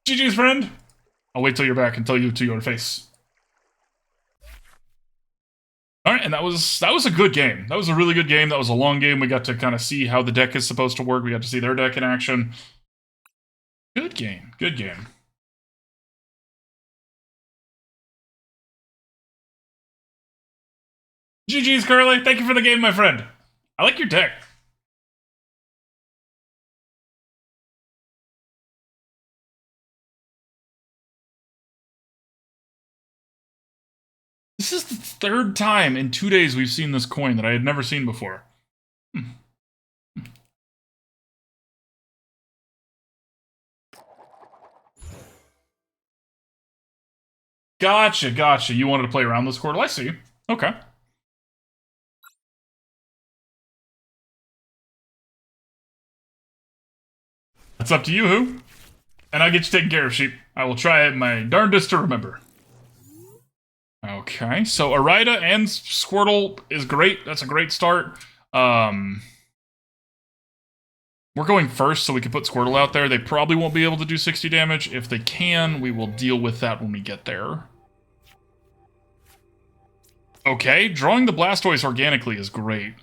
Speaker 1: GG's, friend. I'll wait till you're back and tell you to your face. Alright, and that was a good game. That was a really good game. That was a long game. We got to kind of see how the deck is supposed to work. We got to see their deck in action. Good game. Good game. GG's, Curly. Thank you for the game, my friend. I like your deck. This is the 3rd time in 2 days we've seen this coin that I had never seen before. Gotcha, gotcha. You wanted to play around this Squirtle. I see. Okay. That's up to you, who? And I'll get you taken care of, sheep. I will try my darndest to remember. Okay, so Irida and Squirtle is great. That's a great start. We're going first so we can put Squirtle out there. They probably won't be able to do 60 damage. If they can, we will deal with that when we get there. Okay, drawing the Blastoise organically is great.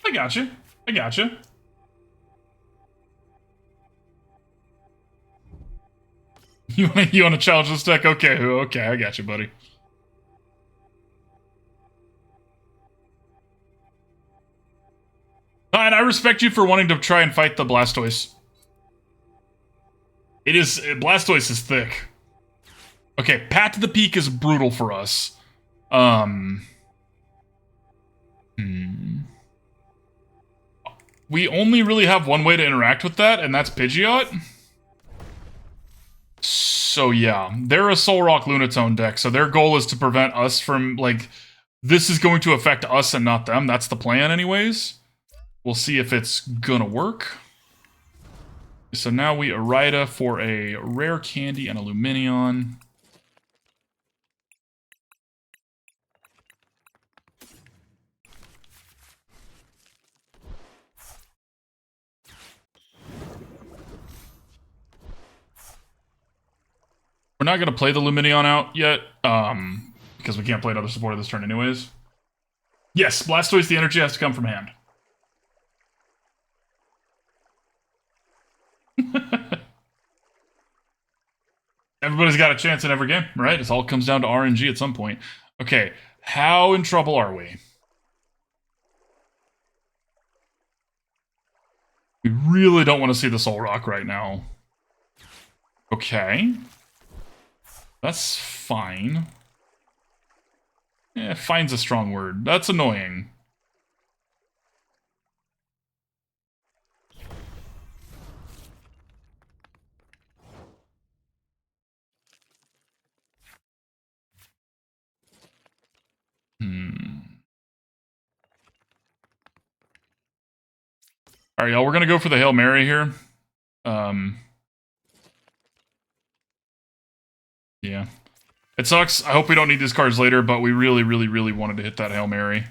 Speaker 1: I gotcha. I gotcha. You want to challenge this deck? Okay, okay, I got you, buddy. And I respect you for wanting to try and fight the Blastoise. Blastoise is thick. Okay, Path to the Peak is brutal for us. We only really have one way to interact with that, and that's Pidgeot. So yeah, they're a Soul Rock Lunatone deck, so their goal is to prevent us from, like, this is going to affect us and not them. That's the plan anyways. We'll see if it's gonna work. So now we Irida for a Rare Candy and a Lumineon. We're not going to play the Lumineon out yet, because we can't play another supporter this turn anyways. Yes, Blastoise, the energy has to come from hand. Everybody's got a chance in every game, right? It all comes down to RNG at some point. Okay, how in trouble are we? We really don't want to see the Soul Rock right now. Okay. That's fine. Eh, fine's a strong word. That's annoying. Alright, y'all, we're gonna go for the Hail Mary here. Yeah. It sucks. I hope we don't need these cards later, but we really, really, really wanted to hit that Hail Mary.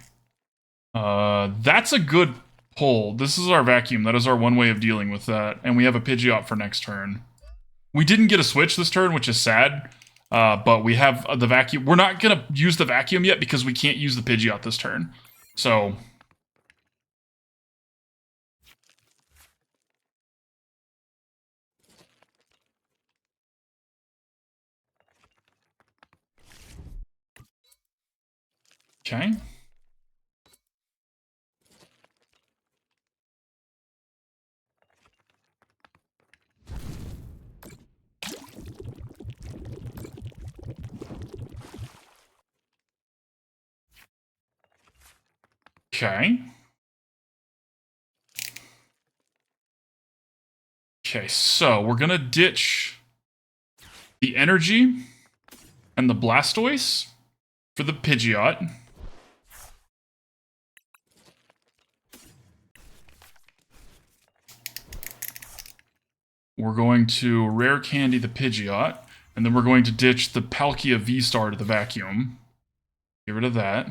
Speaker 1: That's a good pull. This is our vacuum. That is our one way of dealing with that. And we have a Pidgeot for next turn. We didn't get a switch this turn, which is sad. But we have the vacuum. We're not going to use the vacuum yet because we can't use the Pidgeot this turn. So... Okay. Okay. Okay, so we're gonna ditch the Energy and the Blastoise for the Pidgeot. We're going to Rare Candy the Pidgeot, and then we're going to ditch the Palkia VSTAR to the Vacuum. Get rid of that.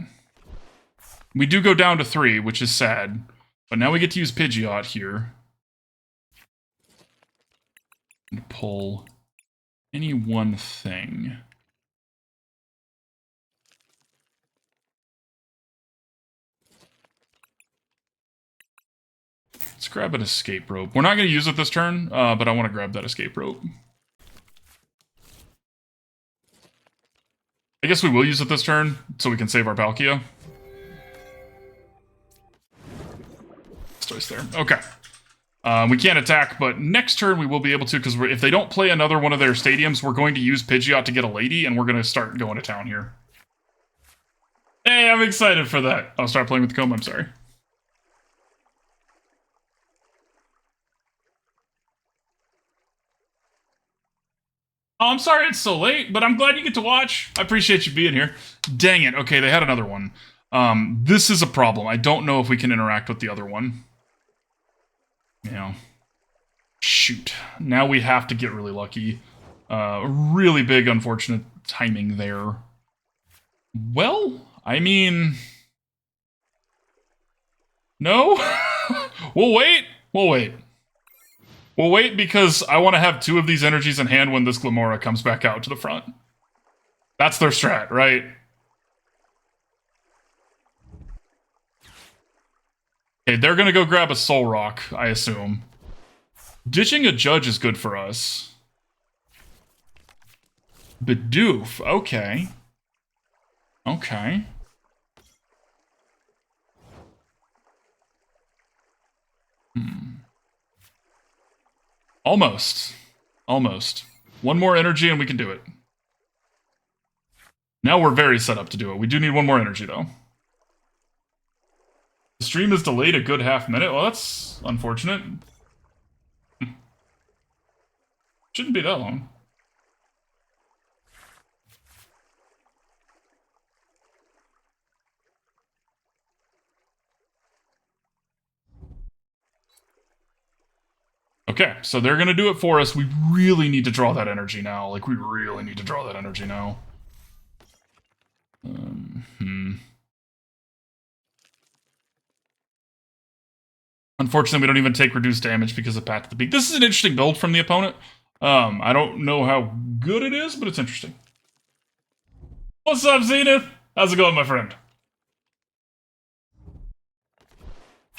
Speaker 1: We do go down to 3, which is sad, but now we get to use Pidgeot here. And pull any one thing. Let's grab an escape rope. We're not going to use it this turn, but I want to grab that escape rope. I guess we will use it this turn, so we can save our Palkia. Stoice there. Okay. We can't attack, but next turn we will be able to, because if they don't play another one of their stadiums, we're going to use Pidgeot to get a Lady, and we're going to start going to town here. Hey, I'm excited for that. I'll start playing with the comb, I'm sorry. Oh, I'm sorry it's so late, but I'm glad you get to watch. I appreciate you being here. Dang it. Okay, they had another one. This is a problem. I don't know if we can interact with the other one. You know. Shoot. Now we have to get really lucky. Really big, unfortunate timing there. Well, I mean... No? We'll wait. We'll wait. We'll wait because I want to have 2 of these energies in hand when this Glimmora comes back out to the front. That's their strat, right? Okay, they're gonna go grab a Soul Rock, I assume. Ditching a Judge is good for us. Bidoof, okay. Okay. Almost. Almost. One more energy and we can do it. Now we're very set up to do it. We do need one more energy, though. The stream is delayed a good half minute. Well, that's unfortunate. Shouldn't be that long. Okay, so they're gonna do it for us. We really need to draw that energy now. Like, we really need to draw that energy now. Unfortunately, we don't even take reduced damage because of Path to the Peak. This is an interesting build from the opponent. I don't know how good it is, but it's interesting. What's up, Zenith? How's it going, my friend?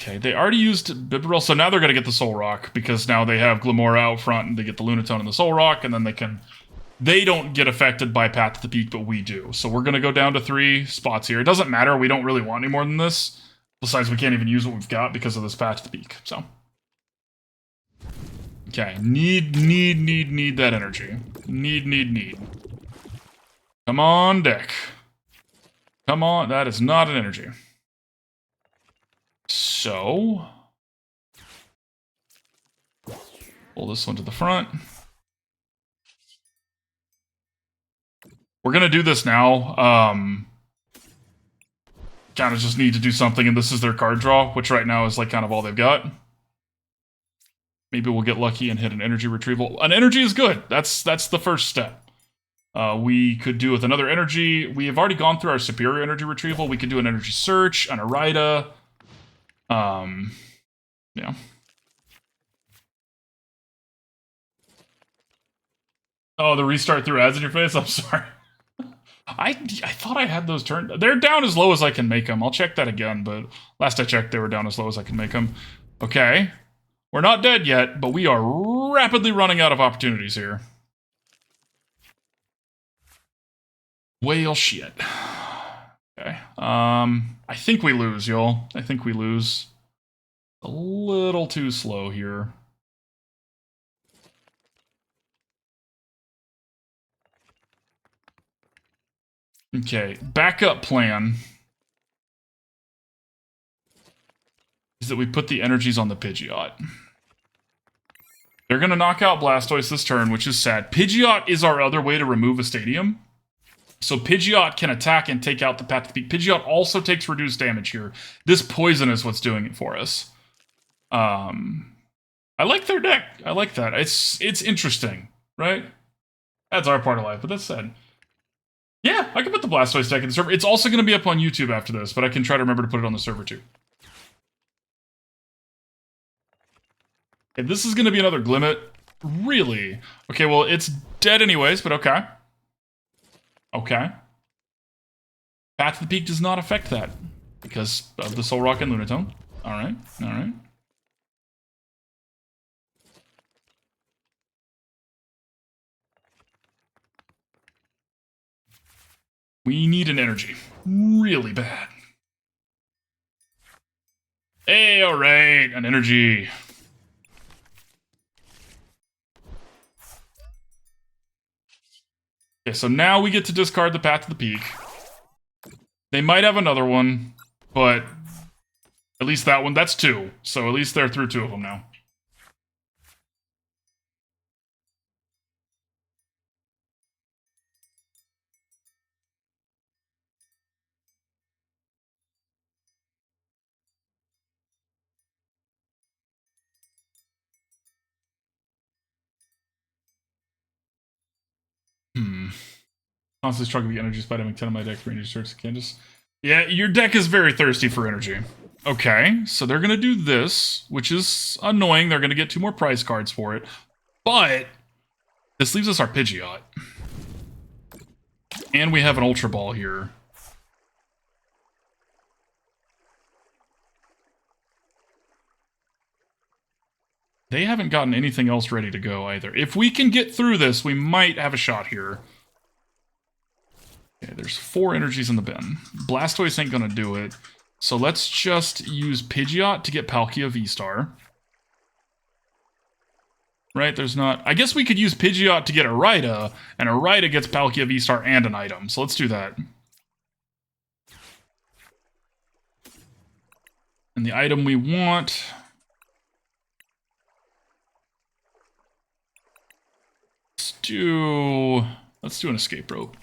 Speaker 1: Okay, they already used Bibarel, so now they're going to get the Soul Rock, because now they have Glimmora out front, and they get the Lunatone and the Soul Rock, and then they can... They don't get affected by Path to the Peak, but we do. So we're going to go down to 3 spots here. It doesn't matter, we don't really want any more than this. Besides, we can't even use what we've got because of this Path to the Peak, so... Okay, need that energy. Need. Come on, deck. Come on, that is not an energy. So... Pull this one to the front. We're gonna do this now. Kind of just need to do something, and this is their card draw, which right now is like kind of all they've got. Maybe we'll get lucky and hit an energy retrieval. An energy is good. That's the first step. We could do with another energy. We have already gone through our superior energy retrieval. We could do an energy search, an Irida. Yeah. Oh, the restart threw ads in your face? I'm sorry. I thought I had those turned. They're down as low as I can make them. I'll check that again, but last I checked, they were down as low as I can make them. Okay. We're not dead yet, but we are rapidly running out of opportunities here. Whale shit. Okay. I think we lose, y'all. I think we lose. A little too slow here. Okay, backup plan is that we put the energies on the Pidgeot. They're going to knock out Blastoise this turn, which is sad. Pidgeot is our other way to remove a stadium. So Pidgeot can attack and take out the Path to the Peak. Pidgeot also takes reduced damage here. This poison is what's doing it for us. I like their deck. I like that. It's interesting, right? That's our part of life, but that's sad. Yeah, I can put the Blastoise deck in the server. It's also going to be up on YouTube after this, but I can try to remember to put it on the server too. Okay, this is going to be another Glimmet. Really? Okay, well, it's dead anyways, but okay. Okay. Path to the Peak does not affect that because of the Soul Rock and Lunatone. Alright, alright. We need an energy. Really bad. Hey, alright, an energy. Okay, so now we get to discard the Path to the Peak. They might have another one, but at least that one, that's two. So at least they're through two of them now. Constantly struggle with the energy despite having 10 of my deck for Energy Search Candace. Yeah, your deck is very thirsty for energy. Okay, so they're going to do this, which is annoying. They're going to get 2 more prize cards for it. But this leaves us our Pidgeot. And we have an Ultra Ball here. They haven't gotten anything else ready to go either. If we can get through this, we might have a shot here. Okay, there's 4 energies in the bin. Blastoise ain't gonna do it. So let's just use Pidgeot to get Palkia VSTAR. Right, there's not... I guess we could use Pidgeot to get Irida, and Irida gets Palkia VSTAR and an item. So let's do that. And the item we want... Let's do an escape rope.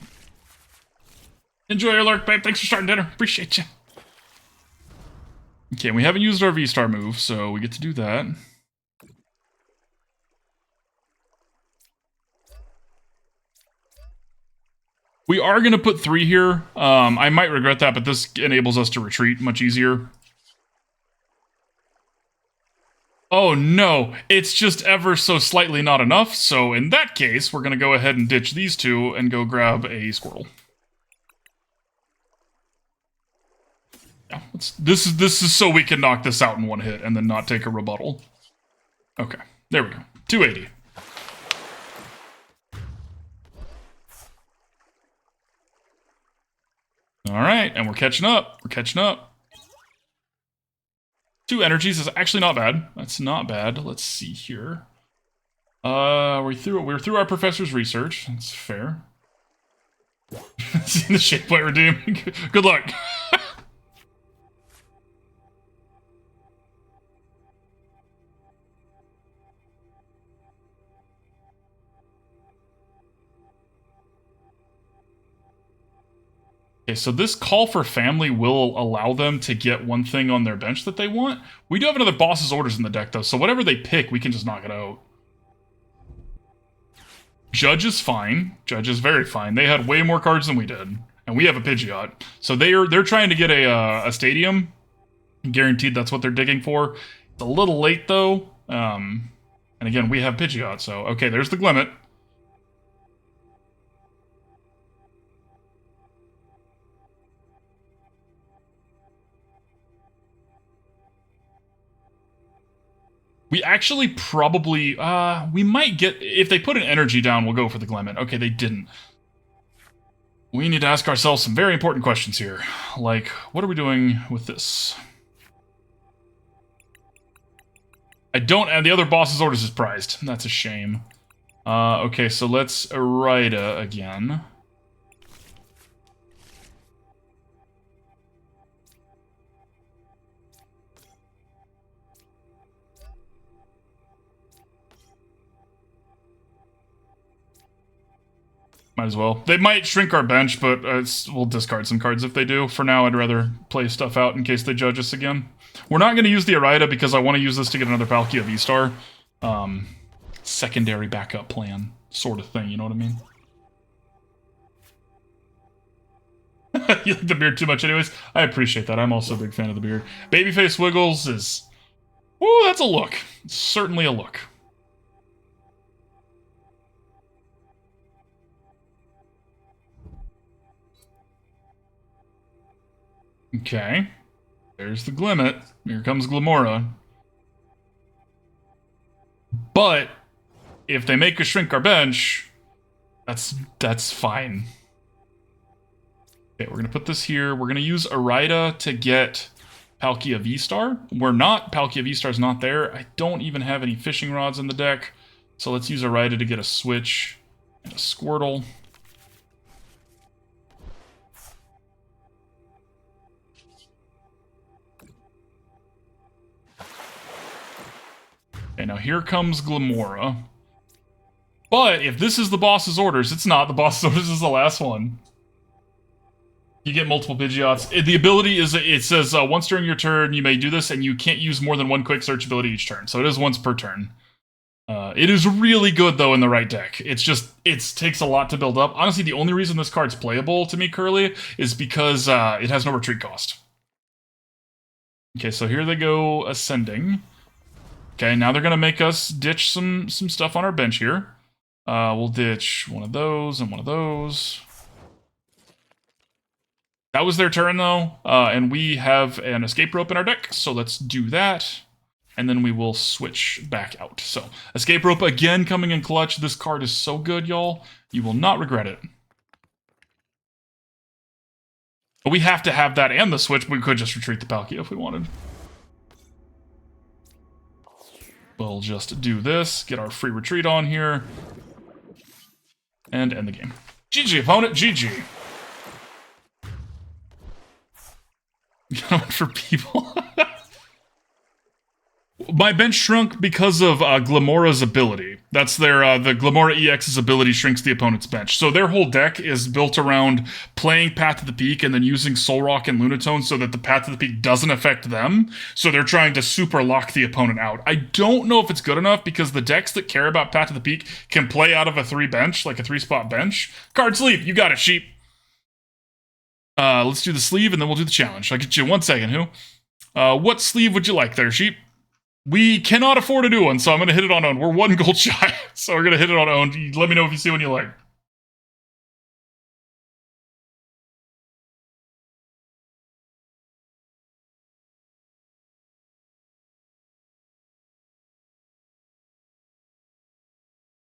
Speaker 1: Enjoy your lurk, babe. Thanks for starting dinner. Appreciate you. Okay, we haven't used our VSTAR move, so we get to do that. We are going to put 3 here. I might regret that, but this enables us to retreat much easier. Oh no, it's just ever so slightly not enough, so in that case, we're going to go ahead and ditch these 2 and go grab a Squirtle. Yeah, this is so we can knock this out in 1 hit and then not take a rebuttal. Okay, there we go. 280. Alright, and we're catching up. We're catching up. 2 energies is actually not bad. That's not bad. Let's see here. We're through our professor's research. That's fair. Seeing the shape point redeem. Good luck. Okay, so this call for family will allow them to get one thing on their bench that they want. We do have another boss's orders in the deck, though, so whatever they pick, we can just knock it out. Judge is fine. Judge is very fine. They had way more cards than we did, and we have a Pidgeot. So they're trying to get a stadium. Guaranteed that's what they're digging for. It's a little late, though. And again, we have Pidgeot, so... Okay, there's the Glimmet. We actually probably, we might get, if they put an energy down, we'll go for the Glimmet. Okay, they didn't. We need to ask ourselves some very important questions here. Like, what are we doing with this? I don't, and the other boss's orders is prized. That's a shame. Okay, so let's Irida again. Might as well. They might shrink our bench, but we'll discard some cards if they do. For now, I'd rather play stuff out in case they judge us again. We're not going to use the Irida because I want to use this to get another Palkia VSTAR. Secondary backup plan sort of thing, you know what I mean? You like the beard too much anyways? I appreciate that. I'm also a big fan of the beard. Babyface Wiggles is... Ooh, that's a look. It's certainly a look. Okay. There's the Glimmet. Here comes Glamora. But if they make us shrink our bench, that's fine. Okay, we're gonna put this here. We're gonna use Irida to get Palkia VSTAR. We're not. Palkia VSTAR's not there. I don't even have any fishing rods in the deck. So let's use Irida to get a Switch and a Squirtle. Okay, now here comes Glamora. But if this is the boss's orders, it's not. The boss's orders is the last one. You get multiple Pidgeots. The ability is, it says once during your turn you may do this, and you can't use more than one quick search ability each turn. So it is once per turn. It is really good, though, in the right deck. It's just, it takes a lot to build up. Honestly, the only reason this card's playable to me, Curly, is because it has no retreat cost. Okay, so here they go ascending. Okay, now they're going to make us ditch some stuff on our bench here. We'll ditch one of those and one of those. That was their turn, though, and we have an escape rope in our deck, so let's do that, and then we will switch back out. So, escape rope again coming in clutch. This card is so good, y'all. You will not regret it. But we have to have that and the switch, but we could just retreat the Palkia if we wanted. We'll just do this, get our free retreat on here, and end the game. GG, opponent, GG. For people. My bench shrunk because of Glamora's ability. That's their, the Glamora EX's ability shrinks the opponent's bench. So their whole deck is built around playing Path to the Peak and then using Soul Rock and Lunatone so that the Path to the Peak doesn't affect them. So they're trying to super lock the opponent out. I don't know if it's good enough because the decks that care about Path to the Peak can play out of a 3 bench, like a 3-spot bench. Card sleeve, you got it, sheep. Let's do the sleeve and then we'll do the challenge. I'll get you 1 second, who? What sleeve would you like there, sheep? We cannot afford to do one, so I'm going to hit it on owned. We're 1 gold shy, so we're going to hit it on owned. Let me know if you see one you like.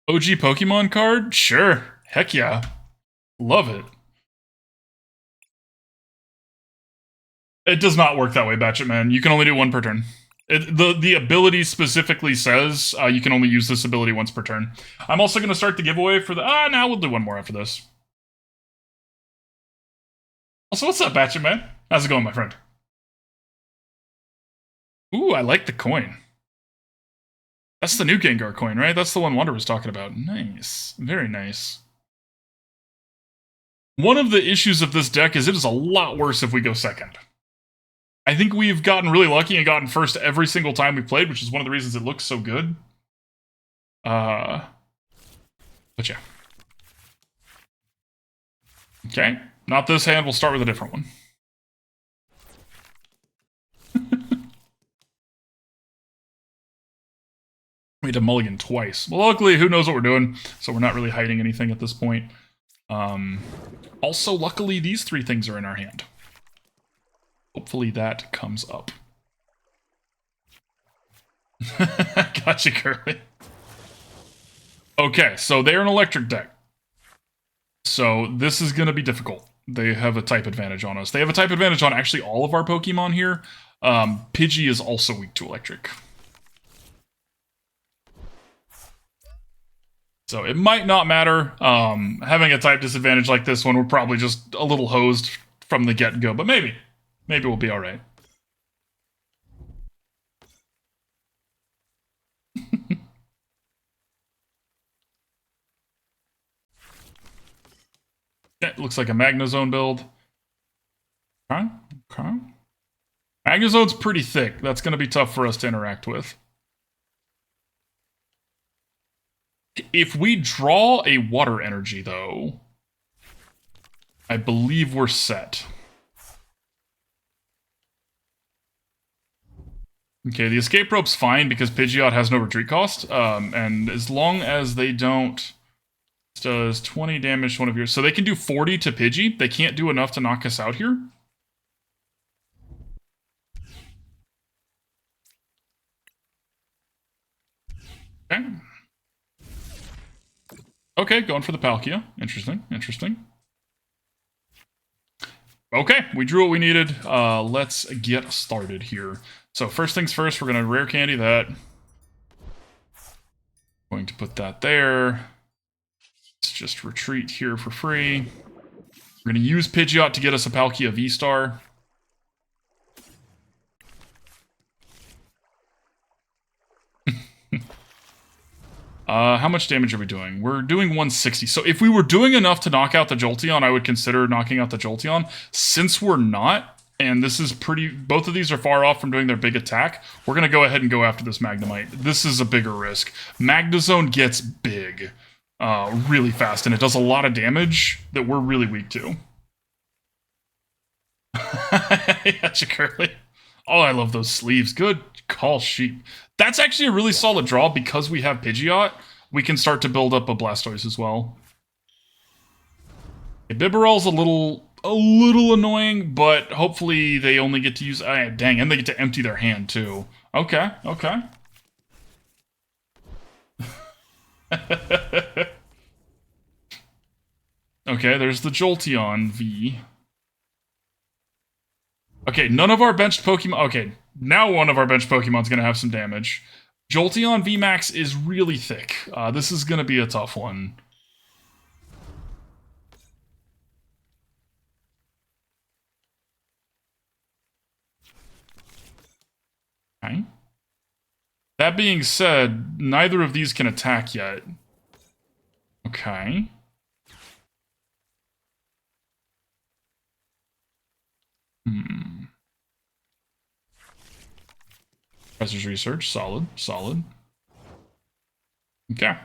Speaker 1: OG Pokemon card? Sure. Heck yeah. Love it. It does not work that way, Batchet Man. You can only do 1 per turn. The ability specifically says you can only use this ability once per turn. I'm also going to start the giveaway for the... now we'll do 1 more after this. Also, what's up, Batchet Man? How's it going, my friend? Ooh, I like the coin. That's the new Gengar coin, right? That's the one Wonder was talking about. Nice. Very nice. One of the issues of this deck is it is a lot worse if we go second. I think we've gotten really lucky and gotten first every single time we played, which is one of the reasons it looks so good. But yeah. Okay, not this hand, we'll start with a different one. We had to mulligan twice. Well, luckily, who knows what we're doing, so we're not really hiding anything at this point. Also, luckily, these 3 things are in our hand. Hopefully that comes up. Gotcha, Curly. Okay, so they're an electric deck. So this is going to be difficult. They have a type advantage on us. They have a type advantage on actually all of our Pokemon here. Pidgey is also weak to electric. So it might not matter. Having a type disadvantage like this one, we're probably just a little hosed from the get-go, but maybe. Maybe we'll be alright. Yeah, it looks like a Magnezone build. Okay, okay. Magnezone's pretty thick. That's going to be tough for us to interact with. If we draw a water energy, though, I believe we're set. Okay, the escape rope's fine because Pidgeot has no retreat cost, and as long as they don't... Does 20 damage to one of yours. So they can do 40 to Pidgey. They can't do enough to knock us out here. Okay. Okay, going for the Palkia. Interesting, interesting. Okay, we drew what we needed. Let's get started here. So first things first, we're going to Rare Candy that. Going to put that there. Let's just retreat here for free. We're going to use Pidgeot to get us a Palkia VSTAR. How much damage are we doing? We're doing 160. So if we were doing enough to knock out the Jolteon, I would consider knocking out the Jolteon. Since we're not, and this is pretty... Both of these are far off from doing their big attack, we're going to go ahead and go after this Magnemite. This is a bigger risk. Magnezone gets big really fast, and it does a lot of damage that we're really weak to. Gotcha, Curly. Oh, I love those sleeves. Good call, Sheep. That's actually a really solid draw because we have Pidgeot. We can start to build up a Blastoise as well. Okay, Bibarel's a little annoying, but hopefully they only get to use... dang, and they get to empty their hand, too. Okay, okay. Okay, there's the Jolteon V. Okay, none of our benched Pokemon... Okay, now one of our benched Pokemon's going to have some damage. Jolteon VMAX is really thick. This is going to be a tough one. Okay. That being said, neither of these can attack yet. Okay. Professor's Research, solid, solid. Okay.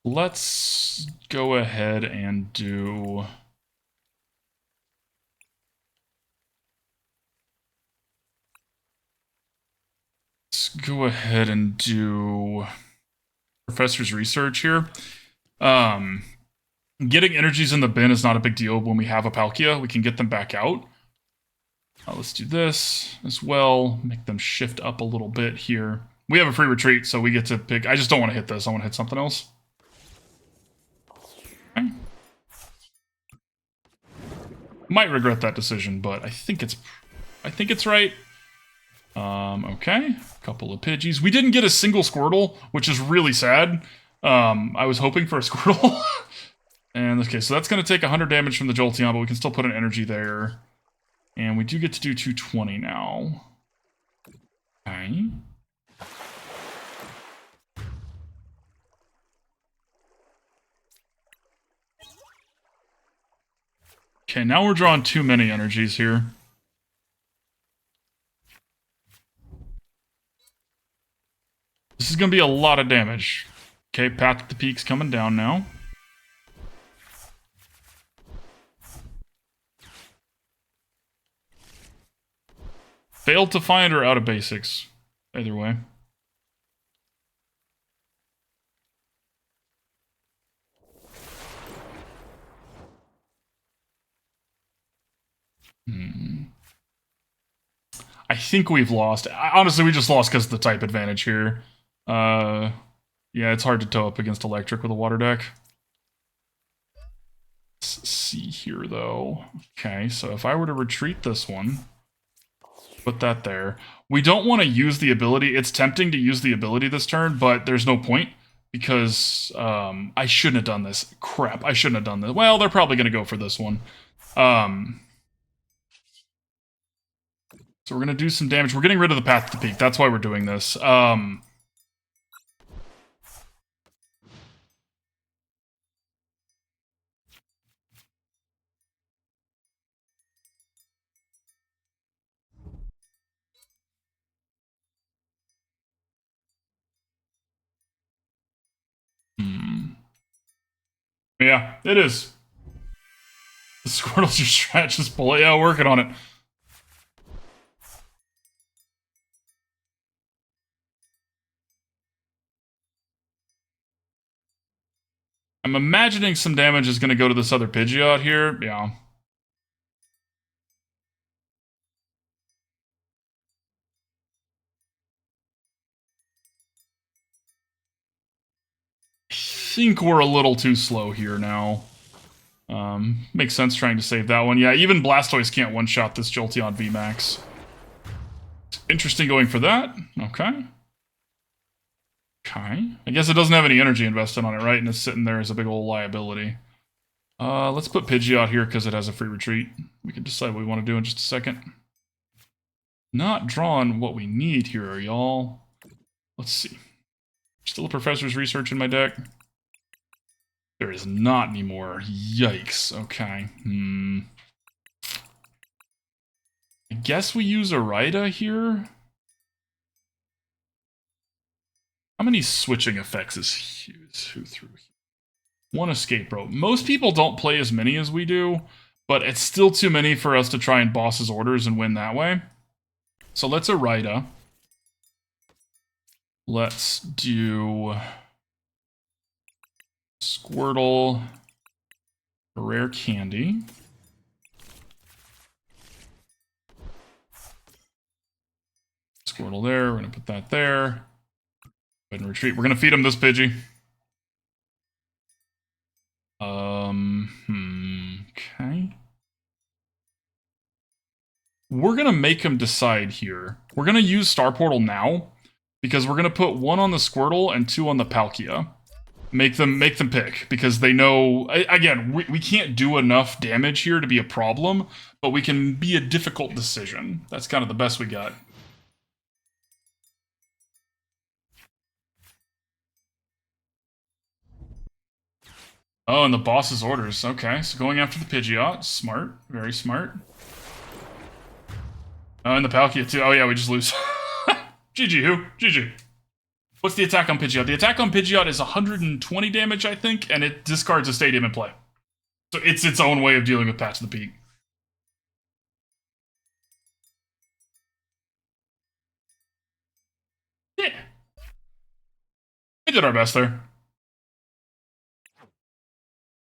Speaker 1: Let's go ahead and do... Let's go ahead and do Professor's Research here. Getting energies in the bin is not a big deal when we have a Palkia. We can get them back out. Let's do this as well. Make them shift up a little bit here. We have a free retreat, so we get to pick... I just don't want to hit this. I want to hit something else. Okay. Might regret that decision, but I think it's right. Okay. Couple of Pidgeys. We didn't get a single Squirtle, which is really sad. I was hoping for a Squirtle. And okay, so that's going to take 100 damage from the Jolteon, but we can still put an energy there. And we do get to do 220 now. Okay. Okay, now we're drawing too many energies here. This is going to be a lot of damage. Okay, Path to the Peak's coming down now. Failed to find her out of basics. Either way. I think we've lost. Honestly, we just lost because of the type advantage here. Yeah, it's hard to tow up against electric with a water deck. Let's see here, though. Okay, so if I were to retreat this one, put that there. We don't want to use the ability. It's tempting to use the ability this turn, but there's no point because I shouldn't have done this. Crap, I shouldn't have done this. Well, they're probably going to go for this one. So we're going to do some damage. We're getting rid of the Path to the Peak. That's why we're doing this. Yeah, it is. The Squirtle's your stretch. Just pull it. Yeah, working on it. I'm imagining some damage is going to go to this other Pidgeot here. Yeah. I think we're a little too slow here now. Makes sense trying to save that one. Yeah, even Blastoise can't one-shot this Jolteon VMAX. Interesting going for that. Okay. Okay. I guess it doesn't have any energy invested on it, right? And it's sitting there as a big old liability. Let's put Pidgeot here because it has a free retreat. We can decide what we want to do in just a second. Not drawing what we need here, y'all. Let's see. Still a professor's research in my deck. There is not anymore. Yikes. Okay. I guess we use Irida here. How many switching effects is who threw here? One escape rope. Most people don't play as many as we do, but it's still too many for us to try and boss his orders and win that way. So let's Irida. Let's do Squirtle, Rare Candy. Squirtle there. We're going to put that there. Go ahead and retreat. We're going to feed him this Pidgey. Okay. We're going to make him decide here. We're going to use Star Portal now because we're going to put 1 on the Squirtle and 2 on the Palkia. Make them pick because they know, again, we can't do enough damage here to be a problem, but we can be a difficult decision. That's kind of the best we got. Oh, and the boss's orders. Okay, so going after the Pidgeot. Smart. Very smart. Oh, and the Palkia too. Oh yeah, we just lose. GG who? GG. What's the attack on Pidgeot? The attack on Pidgeot is 120 damage, I think, and it discards a stadium in play. So it's its own way of dealing with Path to the Peak. Yeah. We did our best there.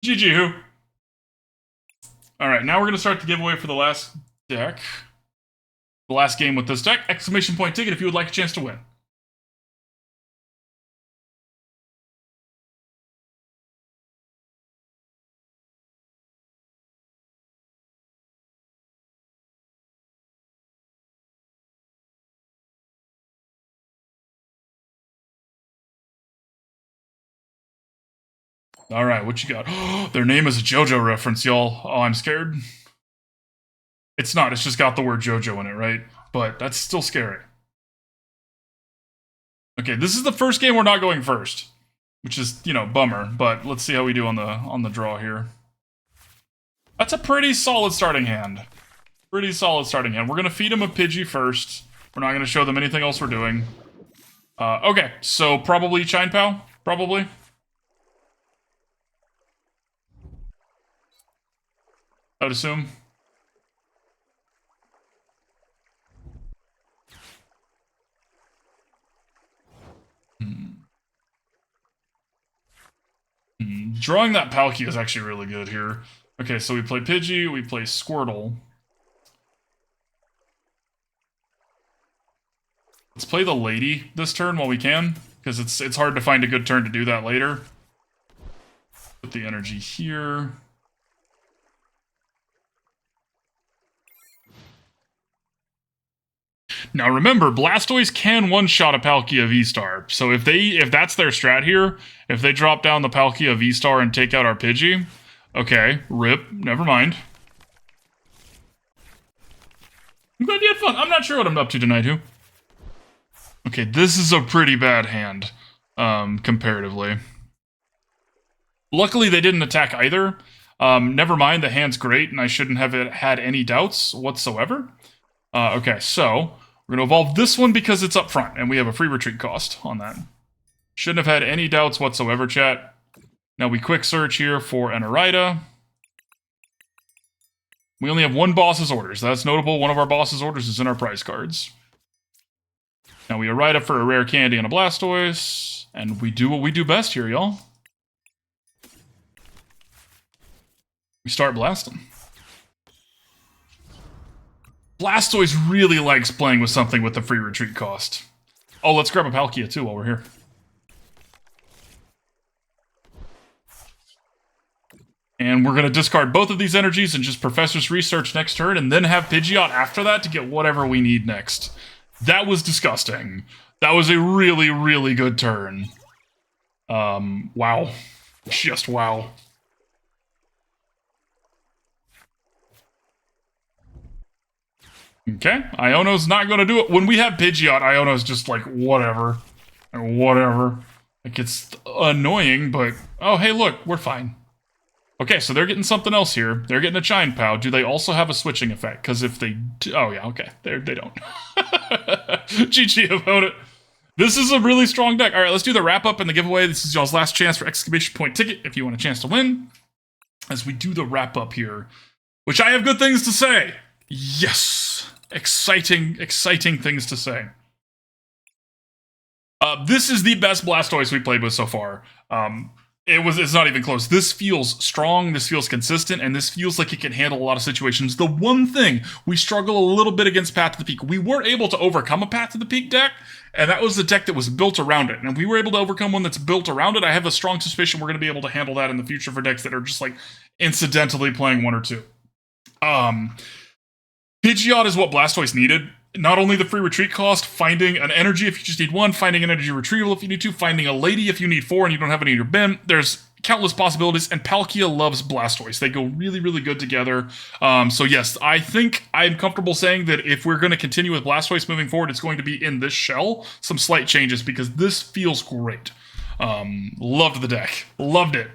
Speaker 1: GG who? Alright, now we're going to start the giveaway for the last deck. The last game with this deck. Exclamation point ticket if you would like a chance to win. Alright, what you got? Their name is a JoJo reference, y'all. Oh, I'm scared. It's not, it's just got the word JoJo in it, right? But that's still scary. Okay, this is the first game we're not going first. Which is, you know, bummer. But let's see how we do on the draw here. That's a pretty solid starting hand. Pretty solid starting hand. We're going to feed him a Pidgey first. We're not going to show them anything else we're doing. Okay, so probably Chine Pow? Probably. I would assume. Drawing that Palkia is actually really good here. Okay, so we play Pidgey, we play Squirtle. Let's play the Lady this turn while we can, because it's hard to find a good turn to do that later. Put the energy here. Now remember, Blastoise can one-shot a Palkia VSTAR. So if that's their strat here, if they drop down the Palkia VSTAR and take out our Pidgey, okay, rip, never mind. I'm glad you had fun. I'm not sure what I'm up to tonight, who? Okay, this is a pretty bad hand, comparatively. Luckily, they didn't attack either. Never mind, the hand's great, and I shouldn't have had any doubts whatsoever. Okay, so we're going to evolve this one because it's up front, and we have a free retreat cost on that. Shouldn't have had any doubts whatsoever, chat. Now we quick search here for an Irida. We only have one boss's orders. That's notable. One of our boss's orders is in our prize cards. Now we Irida for a Rare Candy and a Blastoise, and we do what we do best here, y'all. We start blasting. Blastoise really likes playing with something with the free retreat cost. Oh, let's grab a Palkia too while we're here. And we're going to discard both of these energies and just Professor's Research next turn, and then have Pidgeot after that to get whatever we need next. That was disgusting. That was a really, really good turn. Wow. Just wow. Okay, Iono's not going to do it. When we have Pidgeot, Iono's just like, whatever. Whatever. Like, it's annoying, but... Oh, hey, look, we're fine. Okay, so they're getting something else here. They're getting a Chine Pow. Do they also have a switching effect? Because if they do... Oh, yeah, okay. They don't. GG, opponent. This is a really strong deck. All right, let's do the wrap-up and the giveaway. This is y'all's last chance for exclamation point ticket if you want a chance to win. As we do the wrap-up here, which I have good things to say. Yes. Exciting, exciting things to say. This is the best Blastoise we played with so far. It's not even close. This feels strong, this feels consistent, and this feels like it can handle a lot of situations. The one thing, we struggle a little bit against Path to the Peak. We were able to overcome a Path to the Peak deck, and that was the deck that was built around it. And if we were able to overcome one that's built around it, I have a strong suspicion we're going to be able to handle that in the future for decks that are just like incidentally playing one or two. Pidgeot is what Blastoise needed. Not only the free retreat cost, finding an energy if you just need one, finding an energy retrieval if you need two, finding a lady if you need four and you don't have any in your bin. There's countless possibilities, and Palkia loves Blastoise. They go really, really good together. So yes, I think I'm comfortable saying that if we're going to continue with Blastoise moving forward, it's going to be in this shell. Some slight changes, because this feels great. Loved the deck. Loved it.